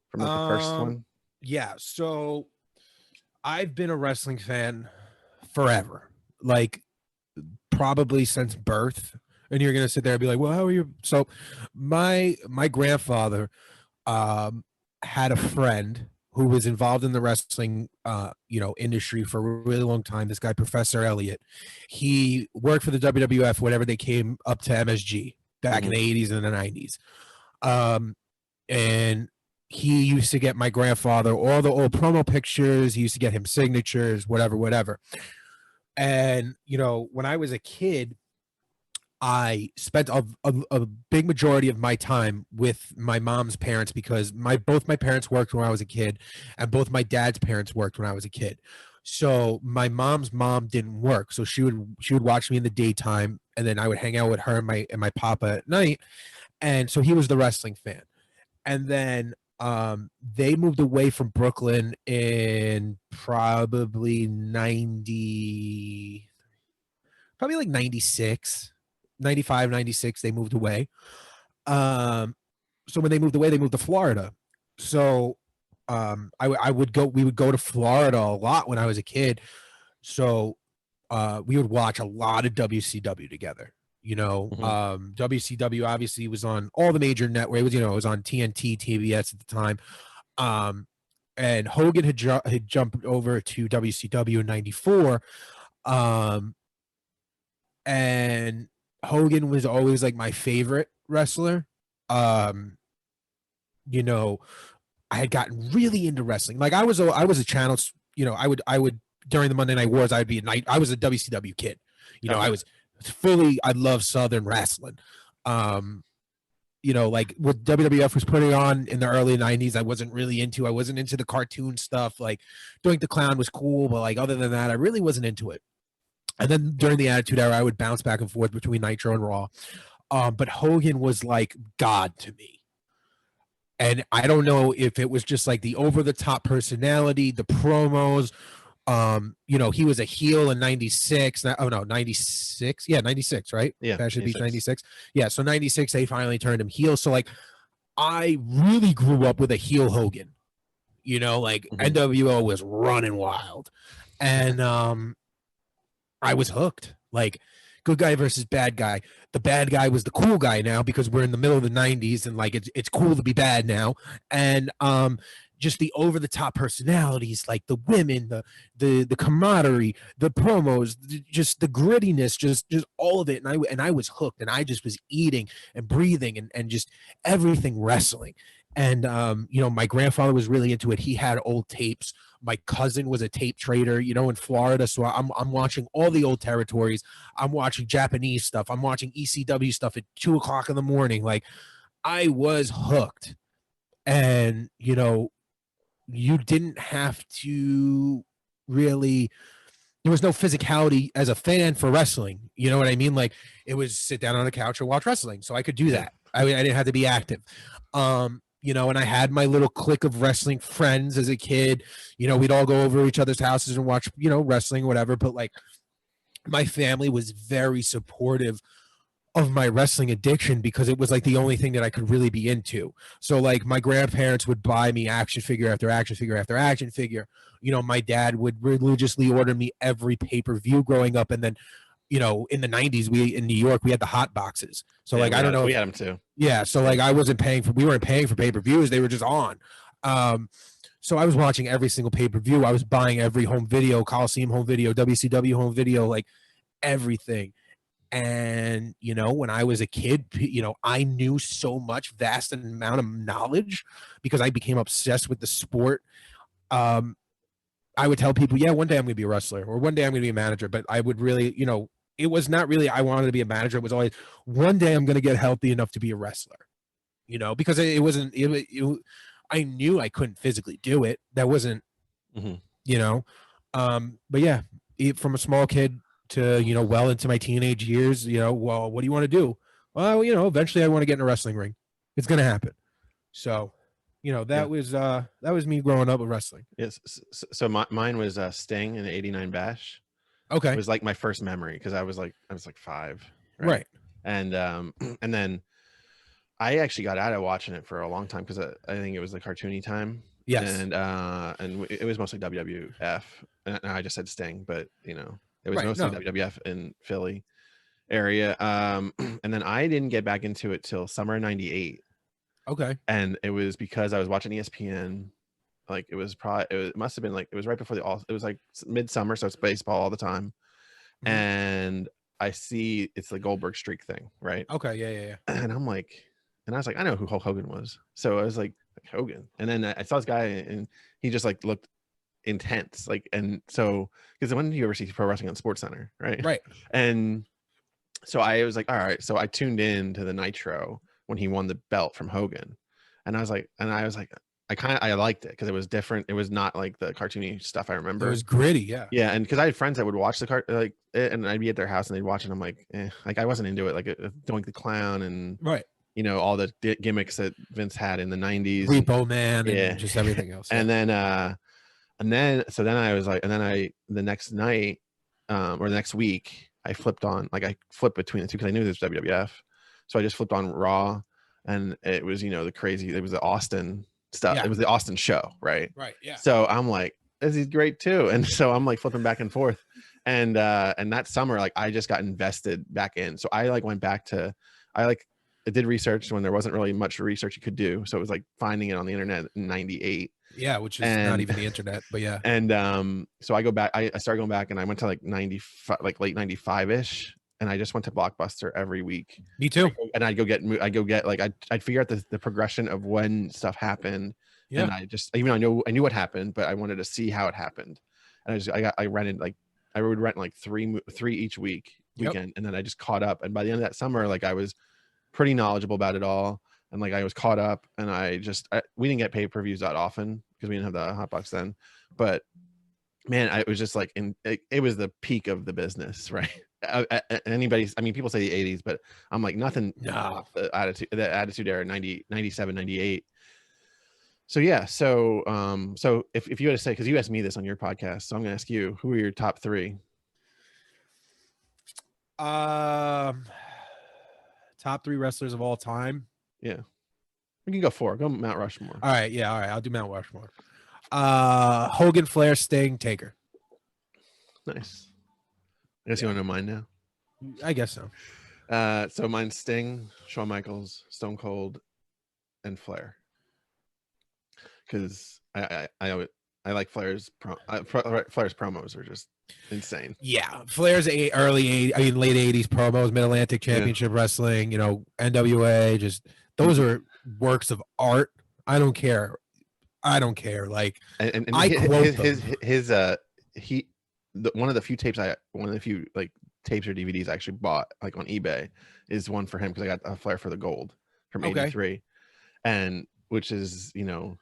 from like the first one?
Yeah, so I've been a wrestling fan forever, like probably since birth. And you're gonna sit there and be like, well, how are you? So my grandfather had a friend who was involved in the wrestling industry for a really long time. This guy, Professor Elliott, he worked for the WWF whenever they came up to MSG back in the 80s and the 90s. And he used to get my grandfather all the old promo pictures. He used to get him signatures, whatever. And, you know, when I was a kid, I spent a big majority of my time with my mom's parents, because both my parents worked when I was a kid, and both my dad's parents worked when I was a kid. So my mom's mom didn't work, so she would watch me in the daytime, and then I would hang out with her and my papa at night. And so he was the wrestling fan. And then they moved away from Brooklyn in probably 96, 95, 96, they moved away. So when they moved away, they moved to Florida. So we would go to Florida a lot when I was a kid. So we would watch a lot of WCW together. You know, WCW obviously was on all the major networks. It was on TNT, TBS at the time. And Hogan had jumped over to WCW in '94. And Hogan was always like my favorite wrestler. You know, I had gotten really into wrestling. Like I was a channel, you know, I would during the Monday Night Wars, I was a WCW kid. You know, I love Southern wrestling. You know, like what WWF was putting on in the early 90s, I wasn't really into. I wasn't into the cartoon stuff. Like Doink the Clown was cool, but like other than that, I really wasn't into it. And then during the Attitude Era, I would bounce back and forth between Nitro and Raw. But Hogan was like God to me. And I don't know if it was just like the over-the-top personality, the promos. You know, he was a heel in 96. Oh, no, 96. Yeah, 96, right?
Yeah.
Passion Beach 96. Yeah, so 96, they finally turned him heel. So, like, I really grew up with a heel Hogan. You know, like, NWO was running wild. And I was hooked. Like, good guy versus bad guy. The bad guy was the cool guy now, because we're in the middle of the 90s and like it's cool to be bad now. And just the over the top personalities, like the women, the camaraderie, the promos, just the grittiness, just all of it. And I was hooked, and I just was eating and breathing and just everything wrestling. And you know, my grandfather was really into it. He had old tapes. My cousin was a tape trader, you know, in Florida. So I'm watching all the old territories. I'm watching Japanese stuff. I'm watching ECW stuff at 2:00 in the morning. Like, I was hooked. And, you know, you didn't have to really, there was no physicality as a fan for wrestling. You know what I mean? Like, it was sit down on a couch and watch wrestling. So I could do that. I didn't have to be active. You know, and I had my little clique of wrestling friends as a kid. You know, we'd all go over each other's houses and watch, you know, wrestling, whatever. But like, my family was very supportive of my wrestling addiction because it was like the only thing that I could really be into. So like, my grandparents would buy me action figure after action figure after action figure. You know, my dad would religiously order me every pay-per-view growing up. And then, you know, in the 90s, in New York, we had the hot boxes. So like, I don't know.
We had them too.
Yeah. So like, we weren't paying for pay-per-views. They were just on. So I was watching every single pay-per-view. I was buying every home video, Coliseum home video, WCW home video, like everything. And, you know, when I was a kid, you know, I knew so much, vast amount of knowledge because I became obsessed with the sport. I would tell people, yeah, one day I'm going to be a wrestler or one day I'm going to be a manager. But I would really, you know, it was not really I wanted to be a manager. It was always one day I'm going to get healthy enough to be a wrestler, you know, because it wasn't, I knew I couldn't physically do it. That wasn't, you know, but yeah, from a small kid to, you know, well into my teenage years, you know, well, what do you want to do? Well, you know, eventually I want to get in a wrestling ring. It's going to happen. So, you know, that was me growing up with wrestling.
Yes. So mine was Sting in the '89 Bash.
Okay.
It was like my first memory because I was like 5.
Right.
And then I actually got out of watching it for a long time because I think it was the cartoony time.
Yes.
And it was mostly WWF. And I just said Sting, but you know, it was mostly WWF in Philly area. And then I didn't get back into it till summer '98.
Okay.
And it was because I was watching ESPN. Like it must have been like, it was right before it was like midsummer. So it's baseball all the time. And I see it's the Goldberg streak thing. Right.
Okay. Yeah.
And I'm like, and I was like, I know who Hulk Hogan was. So I was like Hogan. And then I saw this guy and he just like looked intense. Like, and so, because when did you ever see pro wrestling on Sports Center? Right. And so I was like, all right. So I tuned in to the Nitro when he won the belt from Hogan. And I was like, I liked it because it was different. It was not like the cartoony stuff I remember.
It was gritty, yeah.
Yeah, and because I had friends that would watch the and I'd be at their house and they'd watch it. And I'm like, like I wasn't into it. Like Doink the Clown and you know, all the gimmicks that Vince had in the '90s.
Repo Man, and just everything else.
And then I was like, and then the next night or the next week I flipped between the two because I knew this was WWF. So I just flipped on Raw, and it was, you know, it was the Austin stuff. Yeah. It was the Austin show, right?
Yeah.
So I'm like, this is great too. And so I'm like flipping back and forth. And that summer, like I just got invested back in. So I like went back to, I did research when there wasn't really much research you could do. So it was like finding it on the internet in '98.
Yeah, which is not even the internet, but yeah.
And so I go back, I started going back and I went to like 95, like late 95-ish. And I just went to Blockbuster every week.
Me too.
And I'd go get like, I'd figure out the progression of when stuff happened. Yeah. And I just, even though I knew what happened, but I wanted to see how it happened. And I would rent like three each weekend. Yep. And then I just caught up. And by the end of that summer, like I was pretty knowledgeable about it all. And like, I was caught up, and we didn't get pay-per-views that often because we didn't have the hot box then, but man, it was just like, it was the peak of the business, right? People say the '80s, but I'm like, nothing. No, the attitude era, 90, 97, 98. So yeah. So if you had to say, because you asked me this on your podcast, so I'm gonna ask you, who are your top 3?
Top 3 wrestlers of all time.
Yeah, we can go 4. Go Mount Rushmore.
All right. Yeah. All right. I'll do Mount Rushmore. Hogan, Flair, Sting, Taker.
Nice. I guess you want to know mine now.
I guess so.
So mine's Sting, Shawn Michaels, Stone Cold, and Flair. because I like Flair's Flair's promos are just insane.
Yeah, Flair's late 80s promos, Mid Atlantic Championship Wrestling, NWA, just those are works of art. I don't care. Like,
and
I quote
one of the few tapes like tapes or DVDs I actually bought like on eBay is one for him because I got a Flair for the Gold from '83, and which is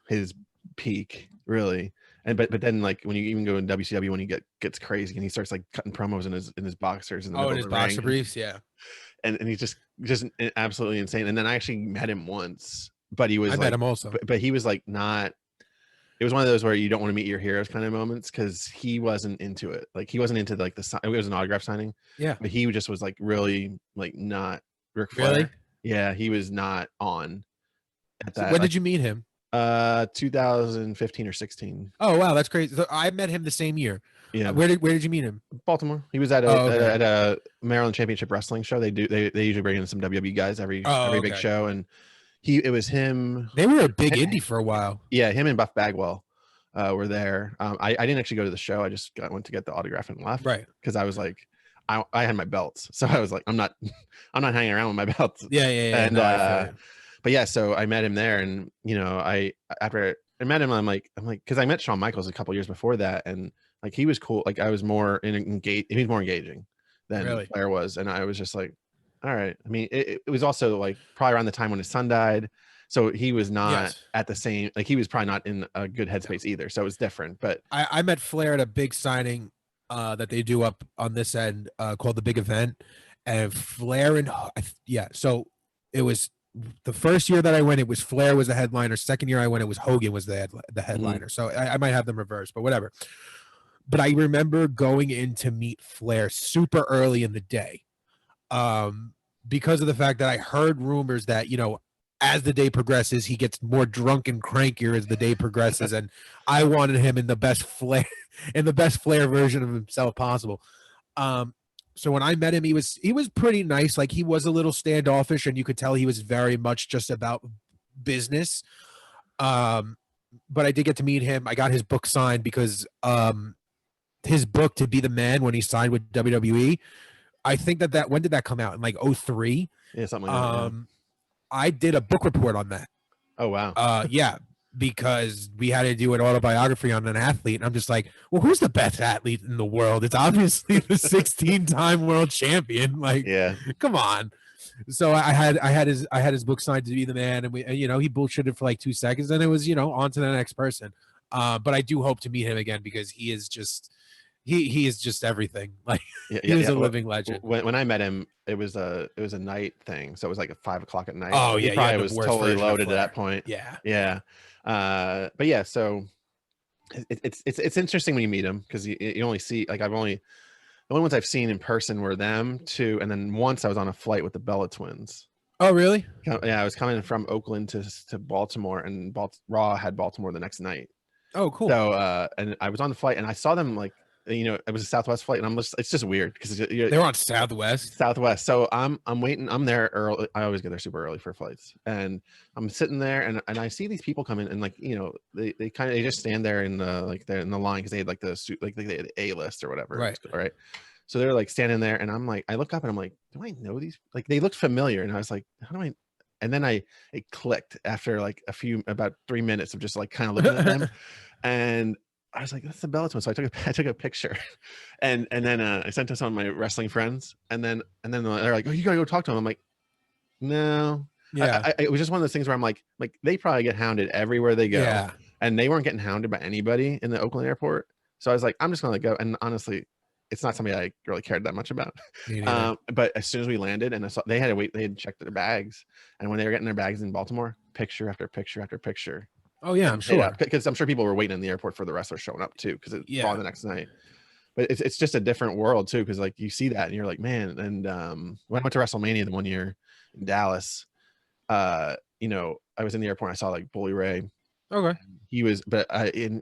his peak really. And but then like when you even go in WCW when he gets crazy and he starts like cutting promos in his boxers in the middle
in his
of the
boxer
ring.
briefs, yeah.
And he's just absolutely insane. And then I actually met him once, but he was
met him also.
But he was like not. It was one of those where you don't want to meet your heroes kind of moments because he wasn't into it. Like he wasn't into like it was an autograph signing.
Yeah,
but he just was like really like not Ric Flair.
Really?
Yeah, he was not on. At that.
So when did you meet him?
2015 or 16.
Oh wow, that's crazy. So I met him the same year.
Yeah.
Where did you meet him?
Baltimore. He was at a Maryland Championship Wrestling show. They usually bring in some WWE guys every big show, and it was him.
They were a big indie for a while.
Yeah, him and Buff Bagwell were there. I didn't actually go to the show. I just went to get the autograph and left.
Right.
Because I was like, I had my belts, so I was like, I'm not hanging around with my belts.
Yeah.
And but yeah, so I met him there, and after I met him, I'm like, because I met Shawn Michaels a couple years before that, and like he was cool. Like I was more engaged. He was more engaging than Flair was, and I was just like, all right. I mean, it was also like probably around the time when his son died, so he was not at the same. Like he was probably not in a good headspace either. So it was different. But
I met Flair at a big signing that they do up on this end called the Big Event, and Flair and so it was. The first year that I went, it was Flair was the headliner. Second year I went, it was Hogan was the headliner. Mm. So I might have them reversed, but whatever. But I remember going in to meet Flair super early in the day because of the fact that I heard rumors that, as the day progresses, he gets more drunk and crankier as the day progresses. And I wanted him in the best Flair version of himself possible. So when I met him, he was pretty nice. Like he was a little standoffish, and you could tell he was very much just about business. But I did get to meet him. I got his book signed because his book To Be the Man, when he signed with WWE, I think that when did that come out? In like 2003?
Yeah, something like that. Yeah.
I did a book report on that.
Oh wow.
Yeah. Because we had to do an autobiography on an athlete. And I'm just like, well, who's the best athlete in the world? It's obviously the 16-time world champion. Like, yeah, come on. So I had his book signed To Be the Man, and he bullshitted for like 2 seconds, and it was, on to the next person. But I do hope to meet him again because he is just everything. Like he was a living legend.
When I met him, it was a night thing, so it was like at 5 o'clock at night.
Oh yeah,
he probably was totally loaded at that point.
Yeah.
But yeah, so it's interesting when you meet them because you only see like the only ones I've seen in person were them two, and then once I was on a flight with the Bella twins.
Oh really?
Yeah, I was coming from Oakland to Baltimore, and Raw had Baltimore the next night.
Oh cool.
So and I was on the flight and I saw them like. It was a Southwest flight, and it's just weird because
they're on Southwest.
So I'm waiting. I'm there early. I always get there super early for flights, and I'm sitting there, and I see these people come in, and like they just stand there in the they're in the line because they had like the suit, like they had the A-list or whatever, right? So they're like standing there, and I'm like, I look up and I'm like, do I know these? Like they looked familiar, and I was like, how do I? And then it clicked after like about 3 minutes of just like kind of looking at them, and I was like, that's the Bella twins. So I took a picture, and then I sent to some of my wrestling friends, and then they're like, oh, you gotta go talk to them. I'm like, no. Yeah. It was just one of those things where I'm like they probably get hounded everywhere they go. Yeah. And they weren't getting hounded by anybody in the Oakland airport. So I was like, I'm just gonna go. And honestly, it's not something I really cared that much about. But as soon as we landed, and I saw they had to wait, they had checked their bags, and when they were getting their bags in Baltimore, picture after picture after picture.
Oh yeah, I'm sure.
Because I'm sure people were waiting in the airport for the wrestlers showing up too, because it's on the next night. But it's just a different world too, because like you see that and you're like, man. And when I went to WrestleMania the one year in Dallas, I was in the airport and I saw like Bully Ray.
Okay.
He was, but I've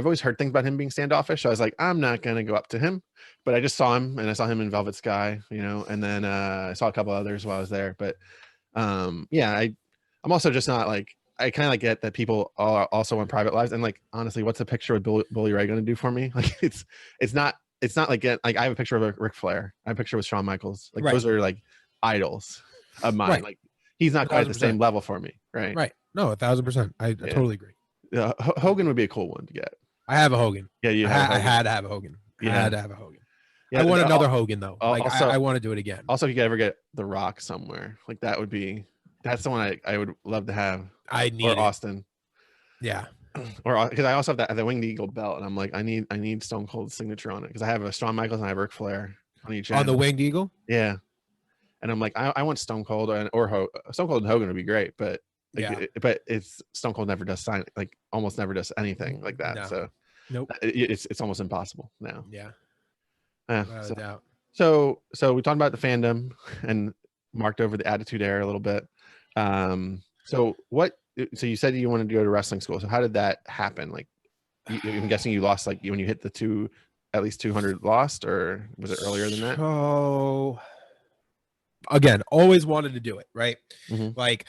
always heard things about him being standoffish. So I was like, I'm not gonna go up to him. But I just saw him, and I saw him in Velvet Sky, and then I saw a couple others while I was there. But I'm also just not like. I kind of like get that people are also want private lives, and like honestly, what's a picture of Bully Ray going to do for me? Like it's not like I have a picture of Ric Flair, I have a picture with Shawn Michaels, like those are like idols of mine. Like he's not quite at the same level for me, right?
Right. No, 1,000%. I totally agree.
Hogan would be a cool one to get.
I have a Hogan.
Yeah,
I had to have a Hogan.
Yeah.
I had to have a Hogan. Yeah, I want another Hogan though. Like also, I want to do it again.
Also, if you could ever get The Rock somewhere, like that's the one I would love to have. Or Austin.
Yeah.
Or because I also have the Winged Eagle belt, and I'm like, I need Stone Cold's signature on it, because I have a Shawn Michaels and I have Ric Flair on each end.
On the Winged Eagle?
Yeah. And I'm like, I want Stone Cold or Stone Cold and Hogan would be great, but but it's Stone Cold never does sign, like almost never does anything like that. No. So
nope,
it's almost impossible now.
Yeah.
So we talked about the fandom and marked over the attitude era a little bit. So you said you wanted to go to wrestling school. So how did that happen? Like, I'm guessing you lost, like when you hit at least 200 lost, or was it earlier than that?
Oh, again, always wanted to do it, right? Mm-hmm. Like,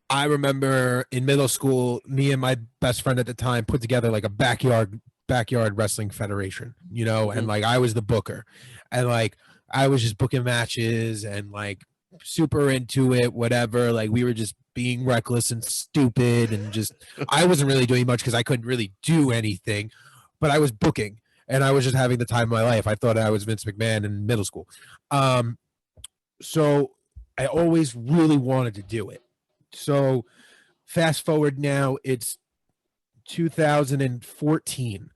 I remember in middle school, me and my best friend at the time put together like a backyard wrestling federation, mm-hmm. And like I was the booker, and like I was just booking matches and like super into it, whatever. Like we were just being reckless and stupid, and just I wasn't really doing much because I couldn't really do anything, but I was booking and I was just having the time of my life. I thought I was Vince McMahon in middle school. So I always really wanted to do it. So fast forward now, it's 2014.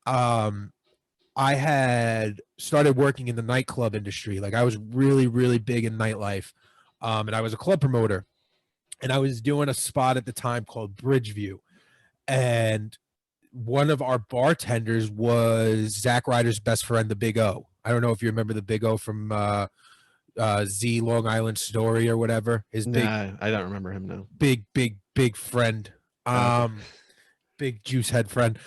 I had started working in the nightclub industry. Like I was really, really big in nightlife. And I was a club promoter, and I was doing a spot at the time called Bridgeview. And one of our bartenders was Zack Ryder's best friend, the Big O. I don't know if you remember the Big O from Z Long Island Story or whatever. I
don't remember him. No.
Big friend. Big juice head friend.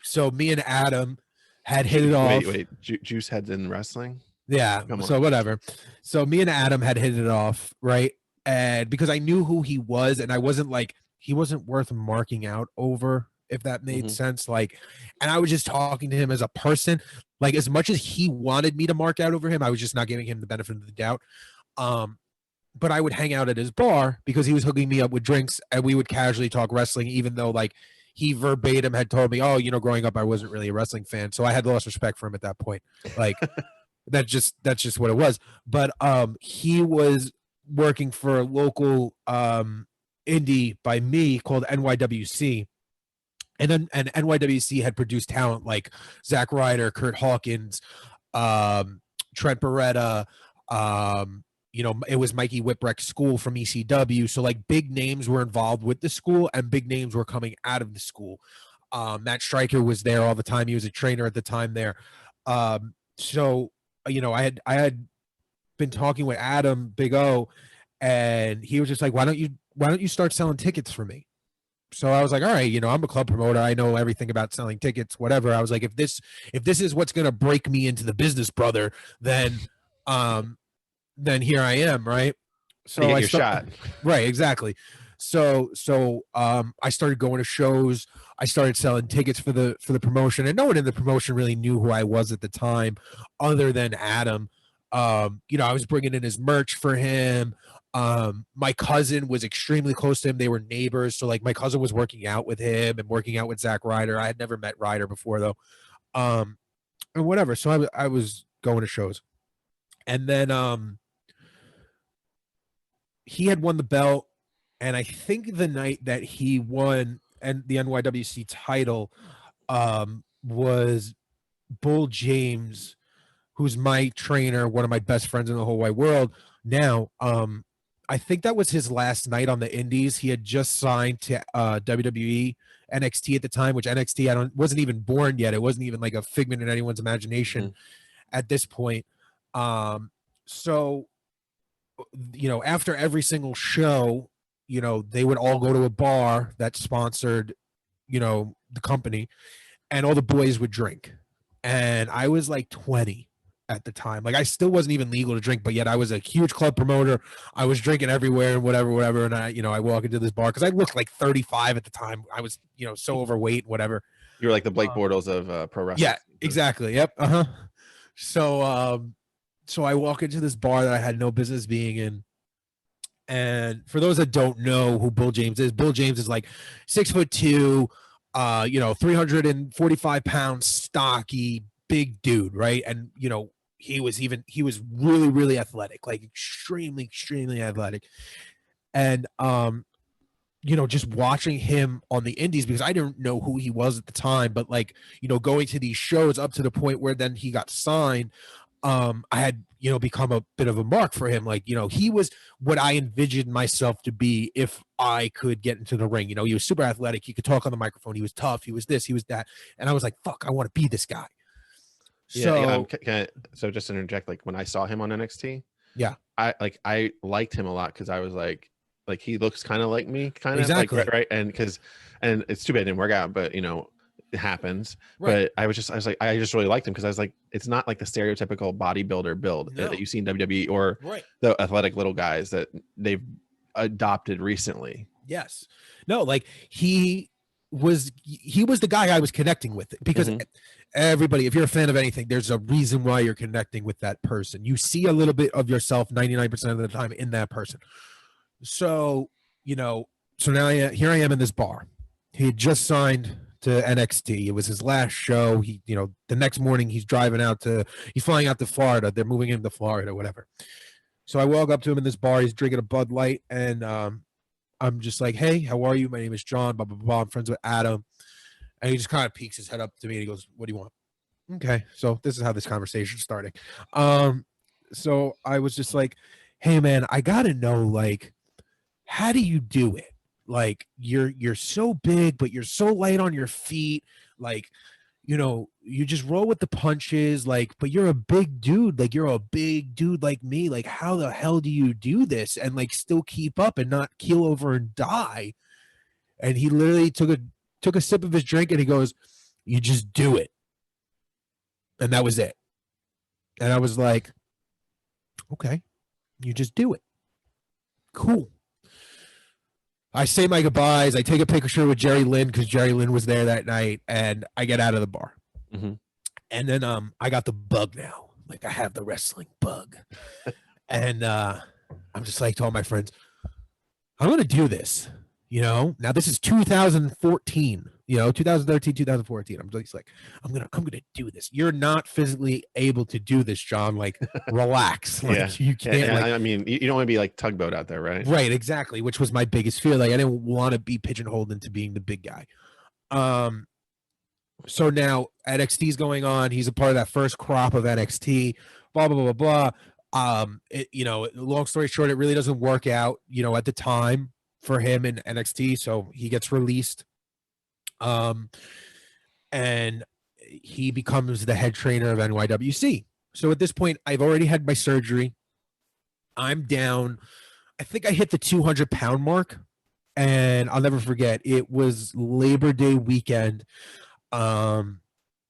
So me and Adam had hit it off.
Wait, juice heads in wrestling?
Yeah. So whatever. So me and Adam had hit it off, right? And because I knew who he was, and I wasn't like, he wasn't worth marking out over, if that made mm-hmm. sense. Like, and I was just talking to him as a person. Like, as much as he wanted me to mark out over him, I was just not giving him the benefit of the doubt. But I would hang out at his bar because he was hooking me up with drinks, and we would casually talk wrestling, even though like he verbatim had told me, oh, growing up, I wasn't really a wrestling fan. So I had lost respect for him at that point. Like that's just what it was. But he was working for a local indie by me called NYWC. And then NYWC had produced talent like Zack Ryder, Kurt Hawkins, Trent Beretta, it was Mikey Whipwreck's school from ECW. So like big names were involved with the school, and big names were coming out of the school. Matt Stryker was there all the time. He was a trainer at the time there. So, I had been talking with Adam, Big O, and he was just like, why don't you start selling tickets for me? So I was like, all right, I'm a club promoter. I know everything about selling tickets, whatever. I was like, if this is what's going to break me into the business, brother, then here I am, right? So
I shot.
Right, exactly. So I started going to shows. I started selling tickets for the promotion, and no one in the promotion really knew who I was at the time, other than Adam. I was bringing in his merch for him. My cousin was extremely close to him. They were neighbors, so like my cousin was working out with him and working out with Zack Ryder. I had never met Ryder before though, and whatever. So I was going to shows, and then he had won the belt, and I think the night that he won and the NYWC title was Bull James, who's my trainer, one of my best friends in the whole wide world. Now, I think that was his last night on the Indies. He had just signed to WWE, NXT at the time, which NXT wasn't even born yet. It wasn't even like a figment in anyone's imagination at this point. So, after every single show, they would all go to a bar that sponsored, the company, and all the boys would drink. And I was like 20. at the time. Like I still wasn't even legal to drink, but yet I was a huge club promoter. I was drinking everywhere and whatever. And I walk into this bar because I looked like 35 at the time. I was, so overweight, whatever.
You were like the Blake Bortles of pro wrestling.
Yeah, exactly. Yep. So, so I walk into this bar that I had no business being in. And for those that don't know who Bill James is like 6'2", 345 pounds, stocky, big dude, right? And he was really, really athletic, like extremely, extremely athletic. And just watching him on the indies, because I didn't know who he was at the time, but like, going to these shows up to the point where then he got signed, I had, become a bit of a mark for him. Like, he was what I envisioned myself to be if I could get into the ring. He was super athletic. He could talk on the microphone. He was tough. He was this, he was that. And I was like, fuck, I want to be this guy.
So just to interject, like when I saw him on NXT, I liked him a lot because I was like he looks kind of like me, kind of
exactly.
Like, right. And it's too bad it didn't work out, but it happens. Right. But I just really liked him because I was like, it's not like the stereotypical bodybuilder build that you see in WWE or the athletic little guys that they've adopted recently.
Yes. No, like he was the guy I was connecting with, because everybody, if you're a fan of anything, there's a reason why you're connecting with that person. You see a little bit of yourself 99% of the time in that person. So, so now here I am in this bar. He had just signed to NXT. It was his last show. He, the next morning he's flying out to Florida. They're moving him to Florida, whatever. So I walk up to him in this bar. He's drinking a Bud Light, and I'm just like, hey, how are you? My name is John, blah, blah, blah. I'm friends with Adam. And he just kind of peeks his head up to me and he goes, what do you want? Okay. So this is how this conversation started. So I was just like, hey man, I got to know, like, how do you do it? Like you're so big, but you're so light on your feet. Like, you just roll with the punches, like, but you're a big dude. Like you're a big dude like me. Like how the hell do you do this and like still keep up and not keel over and die? And he literally took a sip of his drink and he goes, you just do it. And that was it. And I was like, okay, you just do it. Cool. I say my goodbyes. I take a picture with Jerry Lynn because Jerry Lynn was there that night, and I get out of the bar. And then I got the bug now. Like I have the wrestling bug. And I'm just like to all my friends, I'm going to do this. Now this is 2014, 2013, 2014. I'm just like, I'm going to do this. You're not physically able to do this, John. Like, relax. Like, you can't. Like,
I mean, you don't want to be like Tugboat out there, right?
Right. Exactly. Which was my biggest fear. Like, I didn't want to be pigeonholed into being the big guy. So now NXT is going on. He's a part of that first crop of NXT, blah, blah, blah, blah, blah. Long story short, it really doesn't work out, at the time for him in NXT. So he gets released. And he becomes the head trainer of NYWC. So at this point, I've already had my surgery. I'm down. I think I hit the 200-pound mark, and I'll never forget. It was Labor Day weekend, and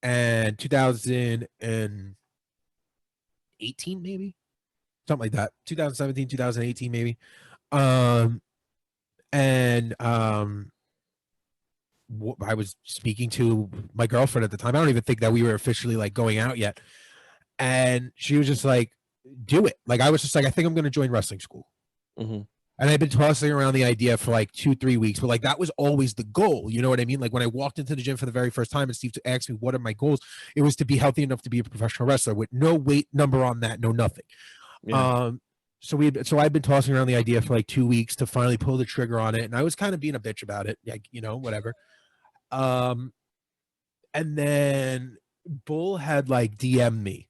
2018, maybe something like that. 2017, 2018, maybe. I was speaking to my girlfriend at the time. I don't even think that we were officially like going out yet. And she was just like, do it. Like, I was just like, I think I'm going to join wrestling school. And I've been tossing around the idea for like 2-3 weeks, but like, that was always the goal. You know what I mean? Like when I walked into the gym for the very first time and Steve asked me, what are my goals? It was to be healthy enough to be a professional wrestler with no weight number on that, no nothing. Yeah. So I've been tossing around the idea for like 2 weeks to finally pull the trigger on it. And I was kind of being a bitch about it. Like, whatever. And then Bull had like DM'd me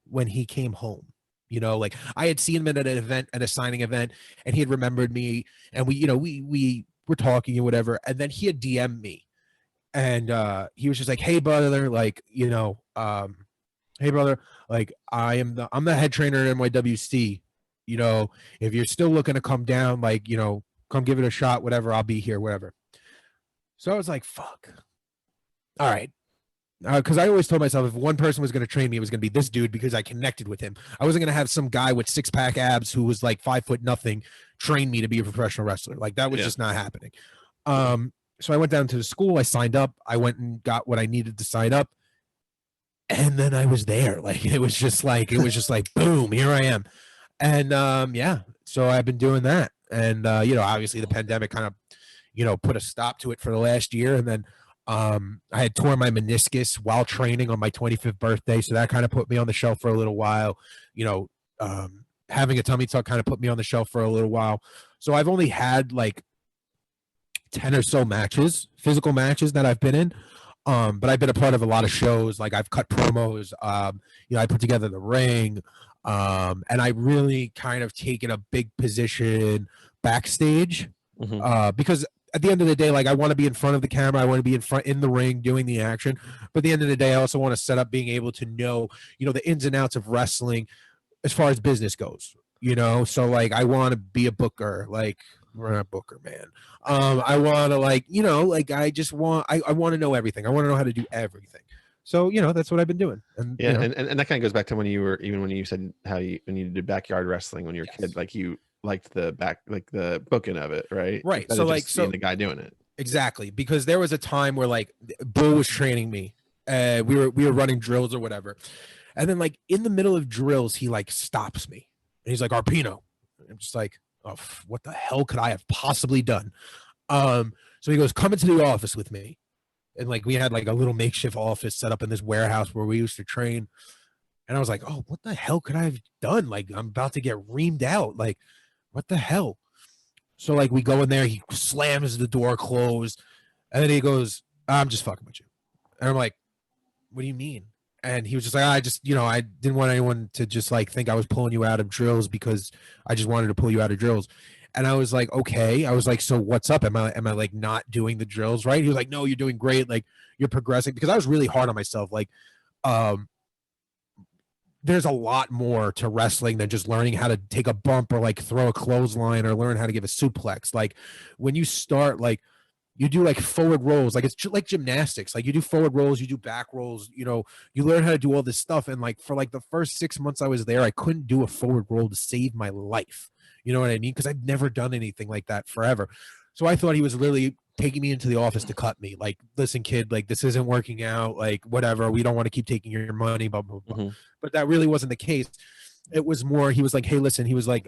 when he came home. Like I had seen him at an event, at a signing event, and he had remembered me, and we were talking and whatever. And then he had DM'd me, and he was just like, "Hey brother, like hey brother, like I'm the head trainer at NYWC. If you're still looking to come down, like come give it a shot, whatever. I'll be here, whatever." So I was like, fuck. All right. because I always told myself if one person was going to train me, it was going to be this dude because I connected with him. I wasn't going to have some guy with 6-pack abs who was like 5 foot nothing train me to be a professional wrestler. Like that was just not happening. So I went down to the school. I signed up. I went and got what I needed to sign up, and then I was there. Like it was just like boom, here I am. And yeah, so I've been doing that. And you know, obviously the pandemic kind of, you know, put a stop to it for the last year. And then I had torn my meniscus while training on my 25th birthday, so that kind of put me on the shelf for a little while. You know, having a tummy tuck kind of put me on the shelf for a little while. So I've only had like 10 or so matches, physical matches that I've been in. But I've been a part of a lot of shows. Like I've cut promos. You know, I put together the ring. And I really kind of taken a big position backstage, because at the end of the day, like I want to be in front of the camera. I want to be in the ring doing the action. But at the end of the day, I also want to set up being able to know, you know, the ins and outs of wrestling as far as business goes, you know? So like, I want to be a booker, like we're not a booker, man. I want to like, you know, like I just want, I want to know everything. I want to know how to do everything. So, you know, that's what I've been doing. And
yeah,
you know.
and that kind of goes back to when you said how when you did backyard wrestling when you were a kid, like you liked the booking of it, right?
Right. So like
seeing the guy doing it.
Exactly. Because there was a time where like Bull was training me. We were running drills or whatever. And then like in the middle of drills, he like stops me. And he's like, Arpino. I'm just like, oh, what the hell could I have possibly done? So he goes, come into the office with me. And like we had like a little makeshift office set up in this warehouse where we used to train. And I was like, oh, what the hell could I have done? Like I'm about to get reamed out. Like, what the hell? So like we go in there, he slams the door closed, and then he goes, I'm just fucking with you. And I'm like, what do you mean? And he was just like, I just, you know, I didn't want anyone to just like think I was pulling you out of drills because I just wanted to pull you out of drills. And I was like, okay. I was like, so what's up? Am I like not doing the drills right? He was like, no, you're doing great. Like you're progressing, because I was really hard on myself. Like, there's a lot more to wrestling than just learning how to take a bump or like throw a clothesline or learn how to give a suplex. Like when you start, like you do like forward rolls, like it's like gymnastics. Like you do forward rolls, you do back rolls, you know, you learn how to do all this stuff. And like for like the first 6 months I was there, I couldn't do a forward roll to save my life. You know what I mean? Because I've never done anything like that forever. So I thought he was really taking me into the office to cut me. Like, listen, kid, like this isn't working out. Like, whatever. We don't want to keep taking your money, blah, blah, blah. But that really wasn't the case. It was more, he was like, hey, listen, he was like,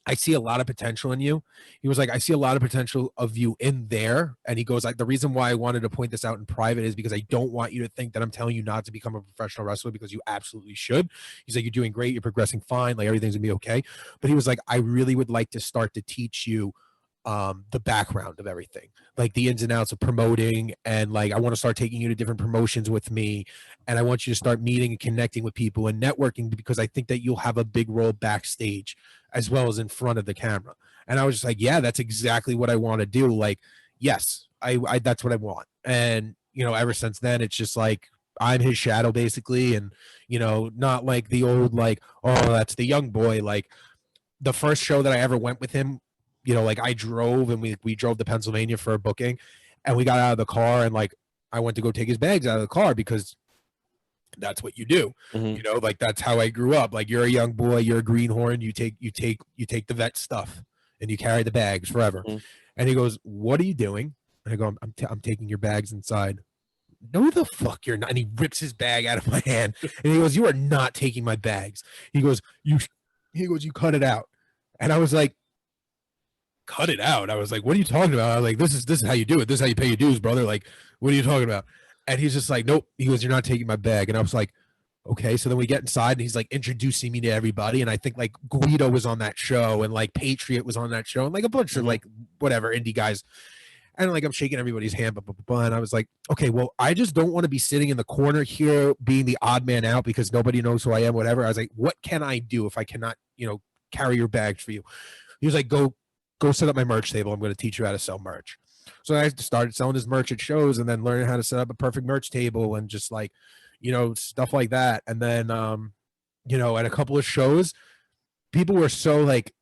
I see a lot of potential in you. He was like, I see a lot of potential of you in there. And he goes like, the reason why I wanted to point this out in private is because I don't want you to think that I'm telling you not to become a professional wrestler, because you absolutely should. He's like, you're doing great. You're progressing fine. Like everything's gonna be okay. But he was like, I really would like to start to teach you the background of everything, like the ins and outs of promoting. And like, I want to start taking you to different promotions with me. And I want you to start meeting and connecting with people and networking, because I think that you'll have a big role backstage as well as in front of the camera. And I was just like, yeah, that's exactly what I want to do. Like, yes, I that's what I want. And, you know, ever since then, it's just like, I'm his shadow basically. And, you know, not like the old, like, oh, that's the young boy. Like the first show that I ever went with him, you know, like I drove and we drove to Pennsylvania for a booking, and we got out of the car and like I went to go take his bags out of the car because that's what you do. You know, like that's how I grew up. Like you're a young boy, you're a greenhorn, you take the vet stuff and you carry the bags forever. And he goes, what are you doing? And I go, I'm taking your bags inside. No, the fuck you're not. And he rips his bag out of my hand and he goes, you are not taking my bags. He goes, you cut it out. And I was like, cut it out. I was like, what are you talking about? I was like, this is how you do it. This is how you pay your dues, brother. Like, what are you talking about? And he's just like, nope. He goes, you're not taking my bag. And I was like, okay. So then we get inside and he's like introducing me to everybody. And I think like Guido was on that show and like Patriot was on that show and like a bunch of like whatever indie guys. And like I'm shaking everybody's hand, blah, blah, blah, blah. And I was like, okay, well, I just don't want to be sitting in the corner here being the odd man out because nobody knows who I am, whatever. I was like, what can I do if I cannot, you know, carry your bags for you? He was like, go set up my merch table. I'm going to teach you how to sell merch. So I started selling his merch at shows and then learning how to set up a perfect merch table and just like, you know, stuff like that. And then, you know, at a couple of shows, people were so like,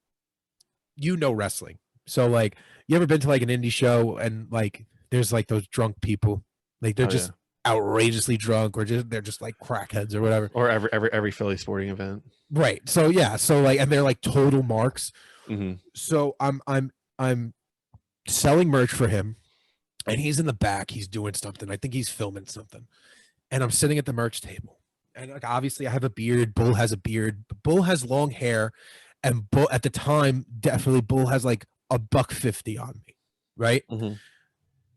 you know, wrestling. So like, you ever been to like an indie show and like, there's like those drunk people, like they're outrageously drunk, or they're just like crackheads or whatever.
Or every Philly sporting event.
Right. So yeah. So like, and they're like total marks.
Mm-hmm.
So I'm selling merch for him, and he's in the back. He's doing something. I think he's filming something, and I'm sitting at the merch table. And like, obviously I have a beard. Bull has a beard. Bull has long hair, and Bull at the time, definitely Bull has like $150 on me, right?
Mm-hmm.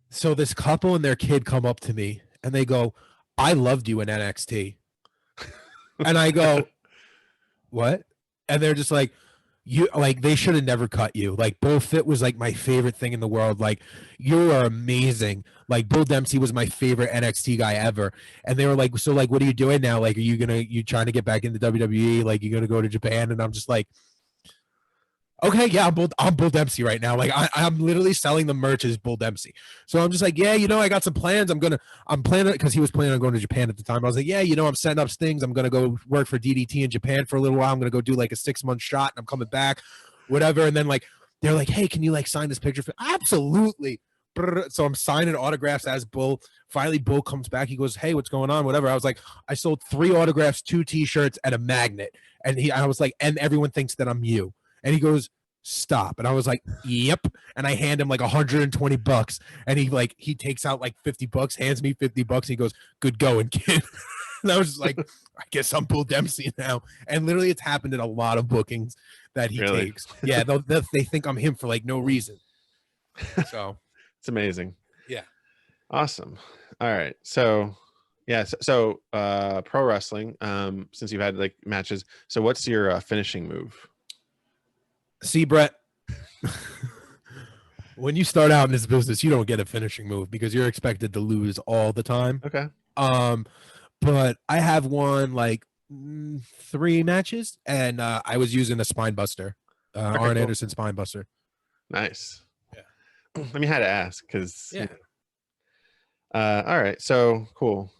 So this couple and their kid come up to me and they go, "I loved you in NXT," and I go, "What?" And they're just like, "You like they should have never cut you. Like Bull Fit was like my favorite thing in the world. Like you are amazing. Like Bull Dempsey was my favorite NXT guy ever." And they were like, "So like, what are you doing now? Like, are you trying to get back into WWE? Like, you gonna go to Japan?" And I'm just like, "Okay, yeah, I'm Bull Dempsey right now. Like, I'm literally selling the merch as Bull Dempsey." So I'm just like, "Yeah, I got some plans. I'm planning," because he was planning on going to Japan at the time. I was like, "Yeah, I'm setting up things. I'm gonna go work for DDT in Japan for a little while. I'm gonna go do like a 6-month shot, and I'm coming back, whatever." And then like they're like, "Hey, can you like sign this picture?" Absolutely. So I'm signing autographs as Bull. Finally, Bull comes back. He goes, "Hey, what's going on?" Whatever. I was like, "I sold 3 autographs, 2 T-shirts, and a magnet." And I was like, "And everyone thinks that I'm you." And he goes, "Stop." And I was like, "Yep." And I hand him like $120, and he takes out like $50, hands me $50. And he goes, "Good going, kid." And I was just like, "I guess I'm Bull Dempsey now." And literally, it's happened in a lot of bookings that he takes. Yeah, they think I'm him for like no reason. So
it's amazing.
Yeah.
Awesome. All right. So yeah. So pro wrestling. Since you've had like matches, so what's your finishing move?
See, Brett, when you start out in this business, you don't get a finishing move because you're expected to lose all the time.
Okay.
But I have won like 3 matches, and I was using a spine buster, Arn Anderson spine buster.
Nice. Yeah. I mean, I had to ask because.
Yeah.
All right. So cool.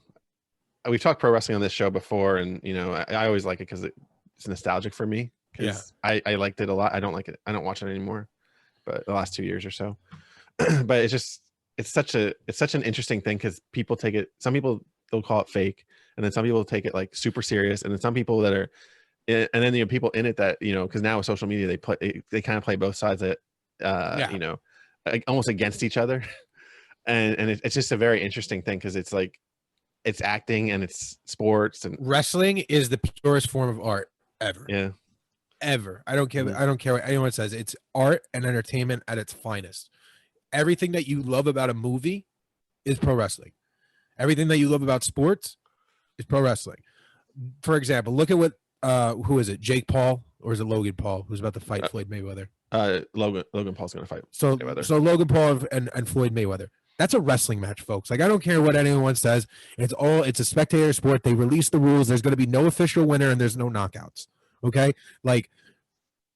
We've talked pro wrestling on this show before, and I always like it because it's nostalgic for me. Because I liked it a lot. I don't like it. I don't watch it anymore, but the last 2 years or so. But it's such an interesting thing because people take it. Some people they'll call it fake, and then some people take it like super serious, and then some people that are, and then people in it that because now with social media they kind of play both sides that almost against each other, and it's just a very interesting thing because it's like it's acting and it's sports, and
wrestling is the purest form of art ever.
Yeah.
Ever. I don't care what anyone says. It's art and entertainment at its finest. Everything that you love about a movie is pro wrestling. Everything that you love about sports is pro wrestling. For example, look at what who is it? Jake Paul, or is it Logan Paul who's about to fight Floyd Mayweather?
Logan Paul's going to fight
Mayweather. So Logan Paul and Floyd Mayweather. That's a wrestling match, folks. Like, I don't care what anyone says. It's a spectator sport. They release the rules. There's going to be no official winner and there's no knockouts. Okay, like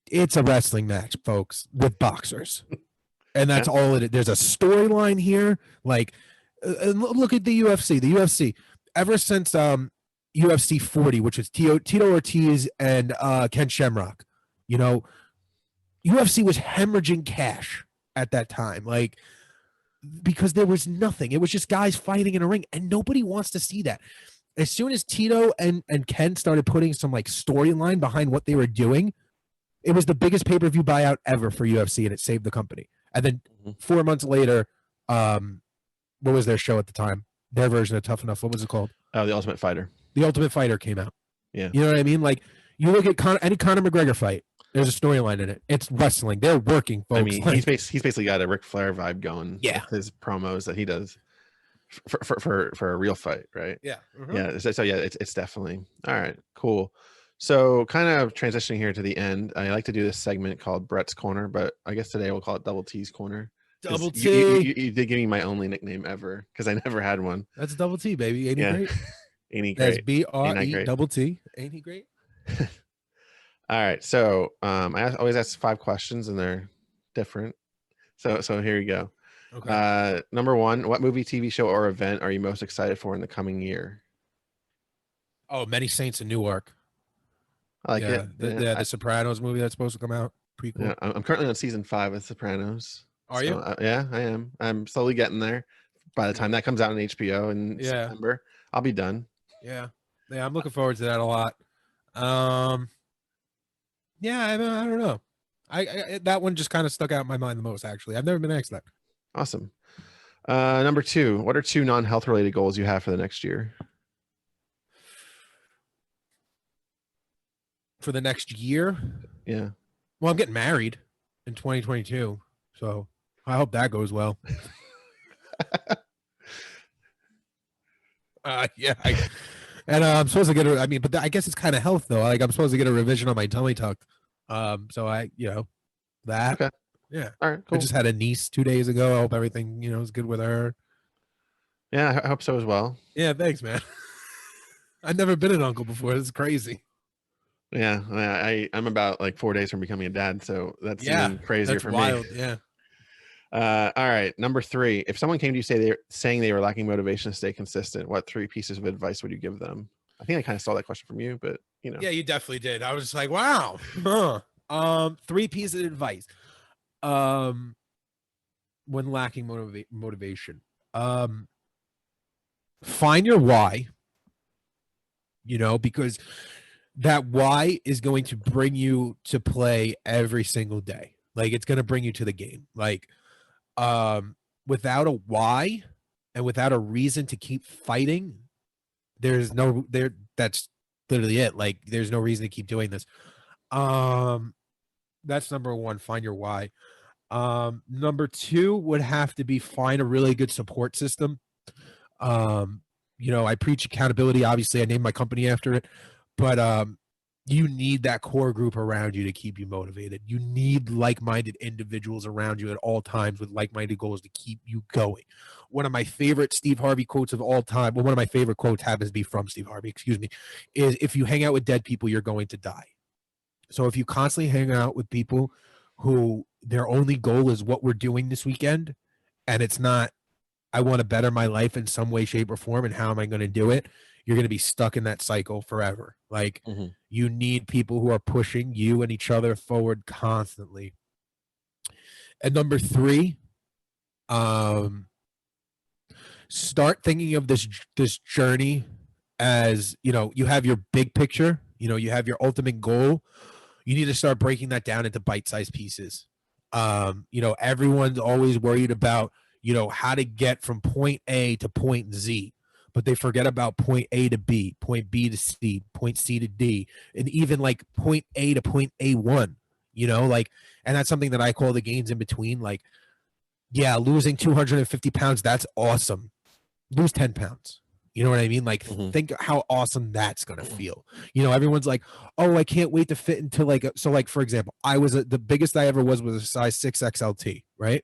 it's a wrestling match, folks, with boxers, and that's all it is. There's a storyline here. Like, look at the UFC. The UFC, ever since UFC 40, which was Tito Ortiz and Ken Shamrock, UFC was hemorrhaging cash at that time, like because there was nothing. It was just guys fighting in a ring, and nobody wants to see that. As soon as Tito and Ken started putting some like storyline behind what they were doing, it was the biggest pay-per-view buyout ever for UFC, and it saved the company. And then 4 months later, what was their show at the time? Their version of Tough Enough. What was it called?
The Ultimate Fighter.
The Ultimate Fighter came out.
Yeah.
You know what I mean? Like, you look at any Conor McGregor fight, there's a storyline in it. It's wrestling. They're working, folks.
I mean, he's basically got a Ric Flair vibe going.
Yeah.
With his promos that he does. For a real fight, right?
Yeah. Mm-hmm.
Yeah. So yeah, it's definitely all right. Cool. So kind of transitioning here to the end, I like to do this segment called Brett's Corner, but I guess today we'll call it Double T's Corner.
Double T.
You did give me my only nickname ever because I never had one.
That's Double T, baby. Ain't he great?
Ain't he great?
That's BRE double T. Ain't he great?
All right. So I always ask 5 questions and they're different. So here you go.
Okay.
Number 1, what movie, TV show, or event are you most excited for in the coming year?
Oh, Many Saints in Newark.
I like it.
The Sopranos movie that's supposed to come out. Prequel.
Yeah, I'm currently on season 5 of Sopranos.
Are you?
Yeah, I am. I'm slowly getting there. by the time that comes out on HBO in September, I'll be done.
Yeah, I'm looking forward to that a lot. Yeah, I don't know. I that one just kind of stuck out in my mind the most. Actually, I've never been asked that.
Awesome. Number 2, what are 2 non-health related goals you have for the next year?
For the next year?
Yeah.
Well, I'm getting married in 2022, so I hope that goes well. Yeah. I'm supposed to get but I guess it's kind of health though. Like I'm supposed to get a revision on my tummy tuck. So that.
Okay.
Yeah.
All right. Cool.
I just had a niece 2 days ago. I hope everything, is good with her.
Yeah, I hope so as well.
Yeah, thanks, man. I've never been an uncle before. It's crazy.
Yeah, I'm about like 4 days from becoming a dad, so that's even crazier for
wild.
me.
Yeah.
All right, number 3. If someone came to you saying they were lacking motivation to stay consistent, what 3 pieces of advice would you give them? I think I kind of saw that question from you, but
Yeah, you definitely did. I was just like, wow. 3 pieces of advice. When lacking motivation, find your why. Because that why is going to bring you to play every single day. Like it's going to bring you to the game. Like, without a why and without a reason to keep fighting, that's literally it. Like there's no reason to keep doing this. That's number 1, find your why. Number 2 would have to be find a really good support system. I preach accountability. Obviously I named my company after it, but, you need that core group around you to keep you motivated. You need like-minded individuals around you at all times with like-minded goals to keep you going. One of my favorite Steve Harvey quotes of all time, one of my favorite quotes happens to be from Steve Harvey, is if you hang out with dead people, you're going to die. So if you constantly hang out with people who their only goal is what we're doing this weekend, and it's not, I want to better my life in some way, shape, or form, and how am I going to do it? You're going to be stuck in that cycle forever. Like you need people who are pushing you and each other forward constantly. And number 3, start thinking of this journey as, you have your big picture, you have your ultimate goal. You need to start breaking that down into bite-sized pieces. Everyone's always worried about, how to get from point A to point Z, but they forget about point A to B, point B to C, point C to D, and even like point A to point A1, and that's something that I call the gains in between. Like, yeah, losing 250 pounds, that's awesome. Lose 10 pounds. You know what I mean? Like, think how awesome that's going to feel. Everyone's like, oh, I can't wait to fit into for example, the biggest I ever was a size 6 XLT, right?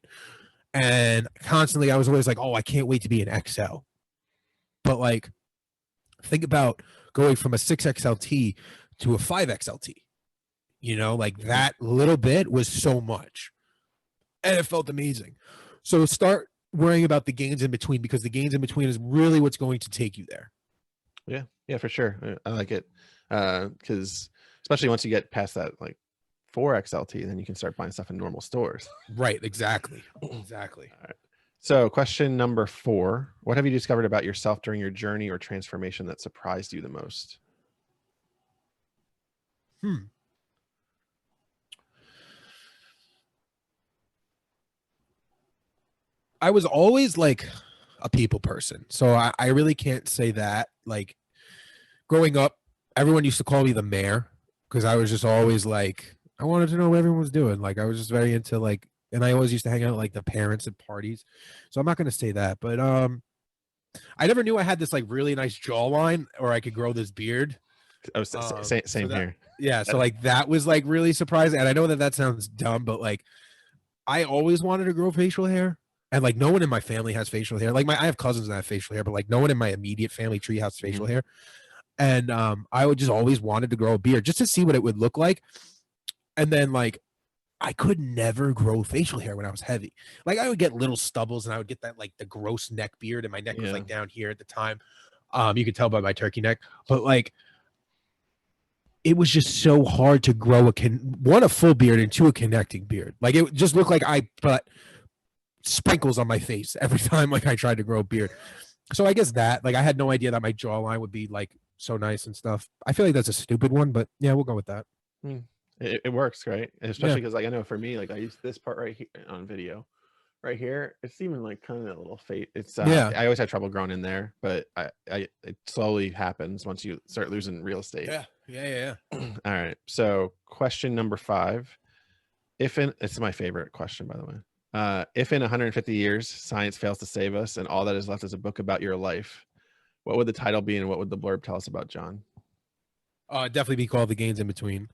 And constantly I was always like, oh, I can't wait to be an XL. But like, think about going from a 6 XLT to a 5 XLT. Like that little bit was so much. And it felt amazing. So start worrying about the gains in between, because the gains in between is really what's going to take you there.
Yeah, for sure. I like it. Because especially once you get past that, like 4 XLT, then you can start buying stuff in normal stores.
Right. Exactly.
All right. So question number 4, what have you discovered about yourself during your journey or transformation that surprised you the most?
I was always like a people person. So I really can't say that. Like growing up, everyone used to call me the mayor because I was just always like, I wanted to know what everyone was doing. Like I was just very into like, and I always used to hang out with like the parents at parties. So I'm not going to say that, but I never knew I had this like really nice jawline or I could grow this beard.
I was same here.
Yeah. So like that was like really surprising. And I know that sounds dumb, but like I always wanted to grow facial hair. And like no one in my family has facial hair. Like I have cousins that have facial hair, but like no one in my immediate family tree has facial hair. And I would just always wanted to grow a beard just to see what it would look like. And then like I could never grow facial hair when I was heavy. Like I would get little stubbles and I would get that like the gross neck beard, and my neck was like down here at the time. You could tell by my turkey neck, but like it was just so hard to grow a full beard and 2 a connecting beard. Like it just looked like sprinkles on my face every time like I tried to grow a beard. So I guess that, like, I had no idea that my jawline would be like so nice and stuff. I feel like that's a stupid one, but yeah, we'll go with that.
It works, right? Especially because like I know for me, like I use this part right here on video. Right here, it's even like kind of a little fade. It's I always had trouble growing in there, but it slowly happens once you start losing real estate.
Yeah.
All right. So question number 5. It's my favorite question, by the way. If in 150 years science fails to save us and all that is left is a book about your life, what would the title be and what would the blurb tell us about John?
Definitely be called The Gainz in Between.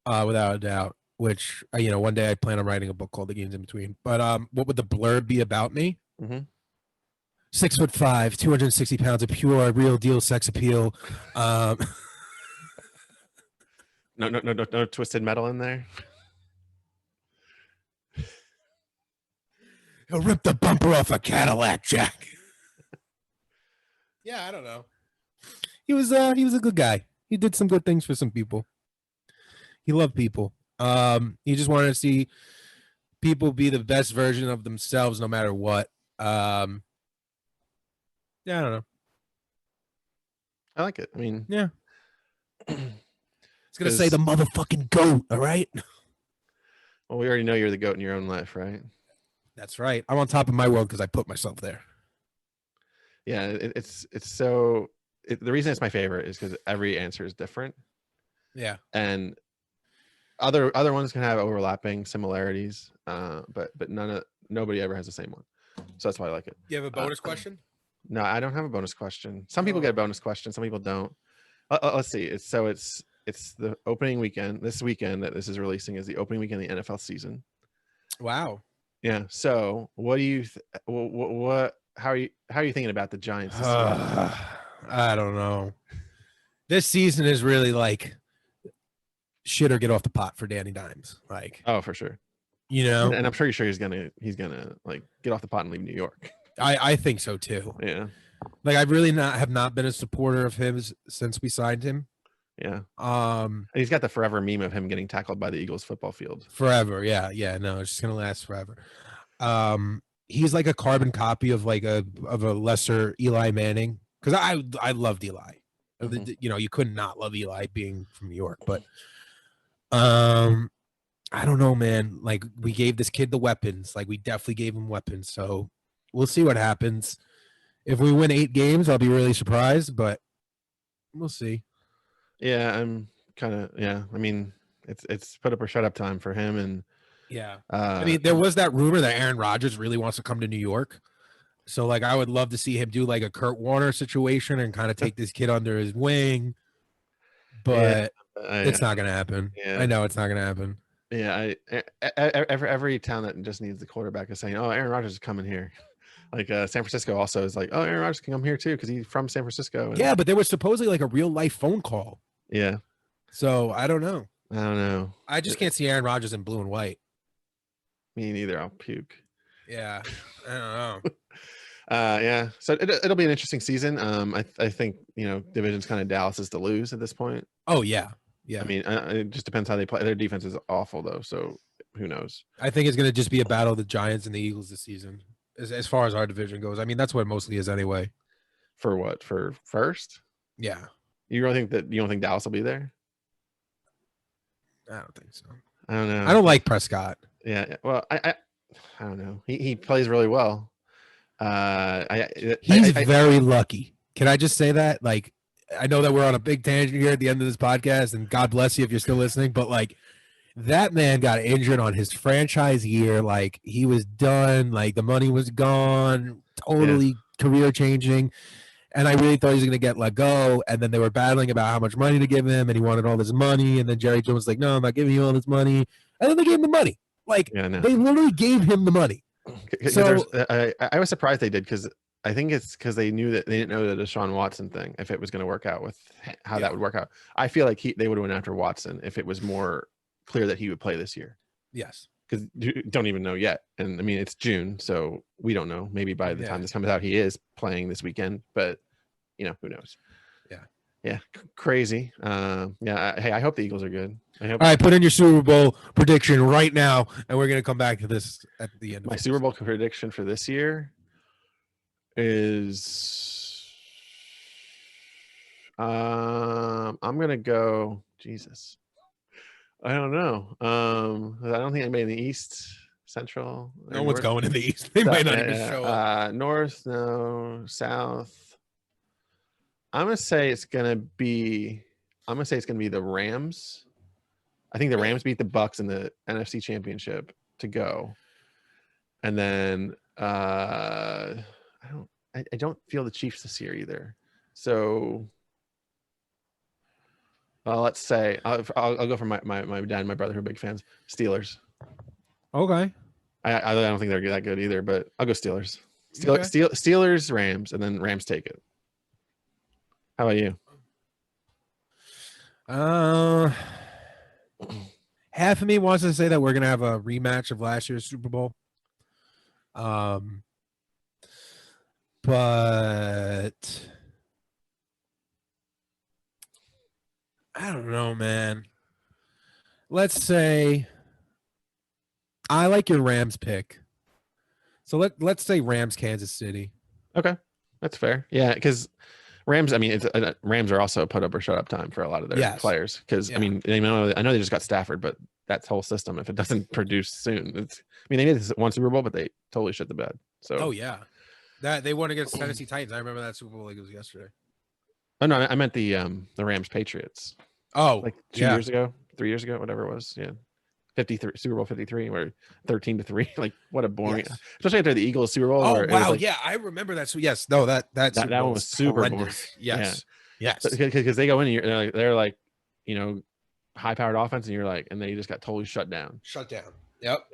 Without a doubt. Which, one day I plan on writing a book called The Gainz in Between. But what would the blurb be about me? 6'5", 260 pounds of pure, real deal sex appeal.
No twisted metal in there.
He'll rip the bumper off a Cadillac, Jack. Yeah, I don't know. He was a good guy. He did some good things for some people. He loved people. He just wanted to see people be the best version of themselves no matter what. Yeah, I don't know.
I like it. I mean,
yeah. It's gonna say the motherfucking goat, all right?
Well, we already know you're the goat in your own life, right?
That's right. I'm on top of my world because I put myself there.
Yeah, it's so. The reason it's my favorite is because every answer is different.
Yeah,
and other ones can have overlapping similarities, but nobody ever has the same one. So that's why I like it.
You have a bonus question?
No, I don't have a bonus question. Some people get a bonus question. Some people don't. Let's see. It's the opening weekend. This weekend that this is releasing is the opening weekend of the NFL season.
Wow.
Yeah. So what do you? How are you thinking about the Giants?
I don't know. This season is really like shit or get off the pot for Danny Dimes. Like,
oh, for sure.
And
I'm pretty sure he's gonna like get off the pot and leave New York.
I think so too.
Yeah.
Like, I really have not been a supporter of his since we signed him.
Yeah. And he's got the forever meme of him getting tackled by the Eagles football field.
Forever. Yeah. No, it's just gonna last forever. He's like a carbon copy of like a lesser Eli Manning. Because I loved Eli. You could not love Eli being from New York, but I don't know, man. Like, we gave this kid the weapons. Like, we definitely gave him weapons. So we'll see what happens. If we win 8 games, I'll be really surprised, but we'll see.
Yeah, I'm kind of I mean, it's put up or shut up time for him, and
yeah. I mean, there was that rumor that Aaron Rodgers really wants to come to New York. So, like, I would love to see him do like a Kurt Warner situation and kind of take this kid under his wing, but it's not going to happen. Yeah. I know it's not going to happen.
Yeah, every town that just needs the quarterback is saying, "Oh, Aaron Rodgers is coming here." Like San Francisco also is like, "Oh, Aaron Rodgers can come here too because he's from San Francisco." And
yeah, but there was supposedly like a real life phone call.
Yeah.
So I don't know.
I
just can't see Aaron Rodgers in blue and white.
Me neither. I'll puke.
Yeah, I don't know.
Yeah, so it'll be an interesting season. I think division's kind of Dallas's to lose at this point.
Oh yeah. I
mean, it just depends how they play. Their defense is awful though, so who knows?
I think it's going to just be a battle of the Giants and the Eagles this season, as far as our division goes. I mean, that's what it mostly is anyway.
For what? For first?
Yeah.
You don't think Dallas will be there?
I don't think so.
I don't know.
I don't like Prescott.
Yeah. Well, I don't know. He plays really well.
He's very lucky. Can I just say that? Like, I know that we're on a big tangent here at the end of this podcast, and God bless you if you're still listening, but like, that man got injured on his franchise year. Like, he was done. Like, the money was gone. Totally career changing. And I really thought he was going to get let go. And then they were battling about how much money to give him, and he wanted all this money. And then Jerry Jones was like, "No, I'm not giving you all this money." And then they gave him the money. Like, they literally gave him the money.
So I was surprised they did, because I think it's because they didn't know the Deshaun Watson thing, if it was going to work out with how that would work out. I feel like they would have went after Watson if it was more clear that he would play this year.
Yes.
Because you don't even know yet. And I mean, it's June, so we don't know. Maybe by the time this comes out, he is playing this weekend, but who knows?
Yeah.
Yeah, crazy. Yeah. Hey, I hope the Eagles are good.
All right, put in your Super Bowl prediction right now, and we're gonna come back to this at the end.
My Super Bowl prediction for this year is, I'm gonna go. Jesus, I don't know. I don't think anybody in the East, Central.
No one's going in the East. They might not even show up.
North, no. South. I'm gonna say it's gonna be the Rams. I think the Rams beat the Bucks in the NFC Championship to go, and then I don't feel the Chiefs this year either. So let's say I'll go for my dad and my brother who are big fans. Steelers.
Okay.
I don't think they're that good either, but I'll go Steelers. Steelers, Rams, and then Rams take it. How about you?
Half of me wants to say that we're gonna have a rematch of last year's Super Bowl. But I don't know, man. Let's say I like your Rams pick. So let's say Rams, Kansas City.
Okay, that's fair. Yeah, because Rams. I mean, Rams are also a put up or shut up time for a lot of their players. Because I mean, I know they just got Stafford, but that whole system, if it doesn't produce soon, they made one Super Bowl, but they totally shit the bed. So
that they won against Tennessee Titans. I remember that Super Bowl like it was yesterday.
Oh no, I meant the Rams Patriots.
Oh,
like 2 years ago, 3 years ago, whatever it was. Yeah. 53 Super Bowl 53 or 13-3. Like what a boring, especially after the Eagles Super Bowl.
Oh wow, like, I remember that. So yes, no, that
one was super boring.
Yes,
because they go in and they're like, high powered offense, and and they just got totally shut down.
Yep.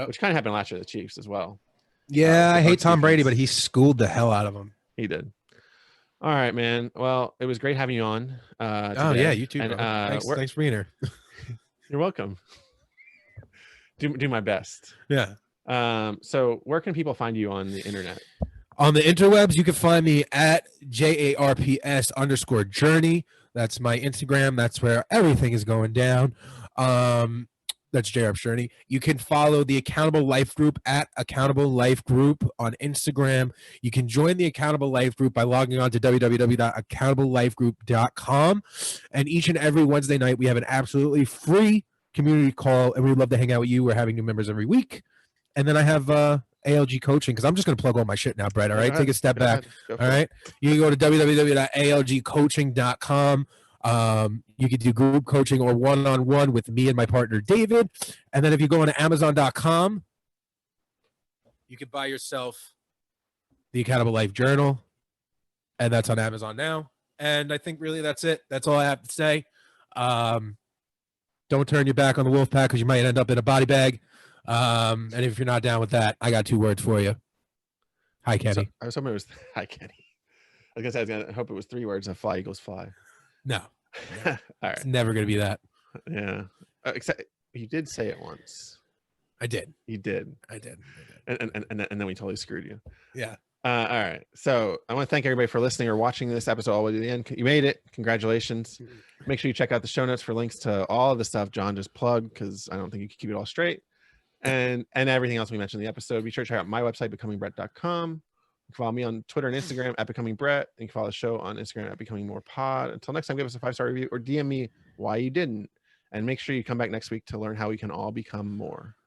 Which kind of happened last year to the Chiefs as well.
Yeah, I hate Tom Brady, but he schooled the hell out of him.
He did. All right, man. Well, it was great having you on.
Oh yeah, you too. And, thanks for being here.
You're welcome. Do my best.
Yeah.
So where can people find you on the internet?
On the interwebs, you can find me at JARPS_journey. That's my Instagram. That's where everything is going down. That's JARPS Journey. You can follow the Accountable Life Group at Accountable Life Group on Instagram. You can join the Accountable Life Group by logging on to www.accountablelifegroup.com. And each and every Wednesday night, we have an absolutely free community call, and we'd love to hang out with you. We're having new members every week. And then I have ALG coaching, because I'm just going to plug all my shit now, Brett. All right, take a step back. All right, you can go to www.algcoaching.com. You can do group coaching or one-on-one with me and my partner David. And then if you go on to Amazon.com, you can buy yourself the Accountable Life Journal, and that's on Amazon now. And I think really that's it. That's all I have to say. Don't turn your back on the wolf pack, because you might end up in a body bag. And if you're not down with that, I got 2 words for you. Hi, Kenny.
I was hoping it was hi, Kenny. I was gonna hope it was 3 words and fly eagles fly.
No.
All right.
It's never gonna be that.
Yeah. Except you did say it once.
I did.
You did.
I did.
And then we totally screwed you.
Yeah.
All right. So I want to thank everybody for listening or watching this episode all the way to the end. You made it. Congratulations. Make sure you check out the show notes for links to all of the stuff John just plugged, because I don't think you can keep it all straight. And everything else we mentioned in the episode. Be sure to check out my website, becomingbrett.com. You can follow me on Twitter and Instagram at becomingbrett. And you can follow the show on Instagram at becomingmorepod. Until next time, give us a 5-star review or DM me why you didn't. And make sure you come back next week to learn how we can all become more.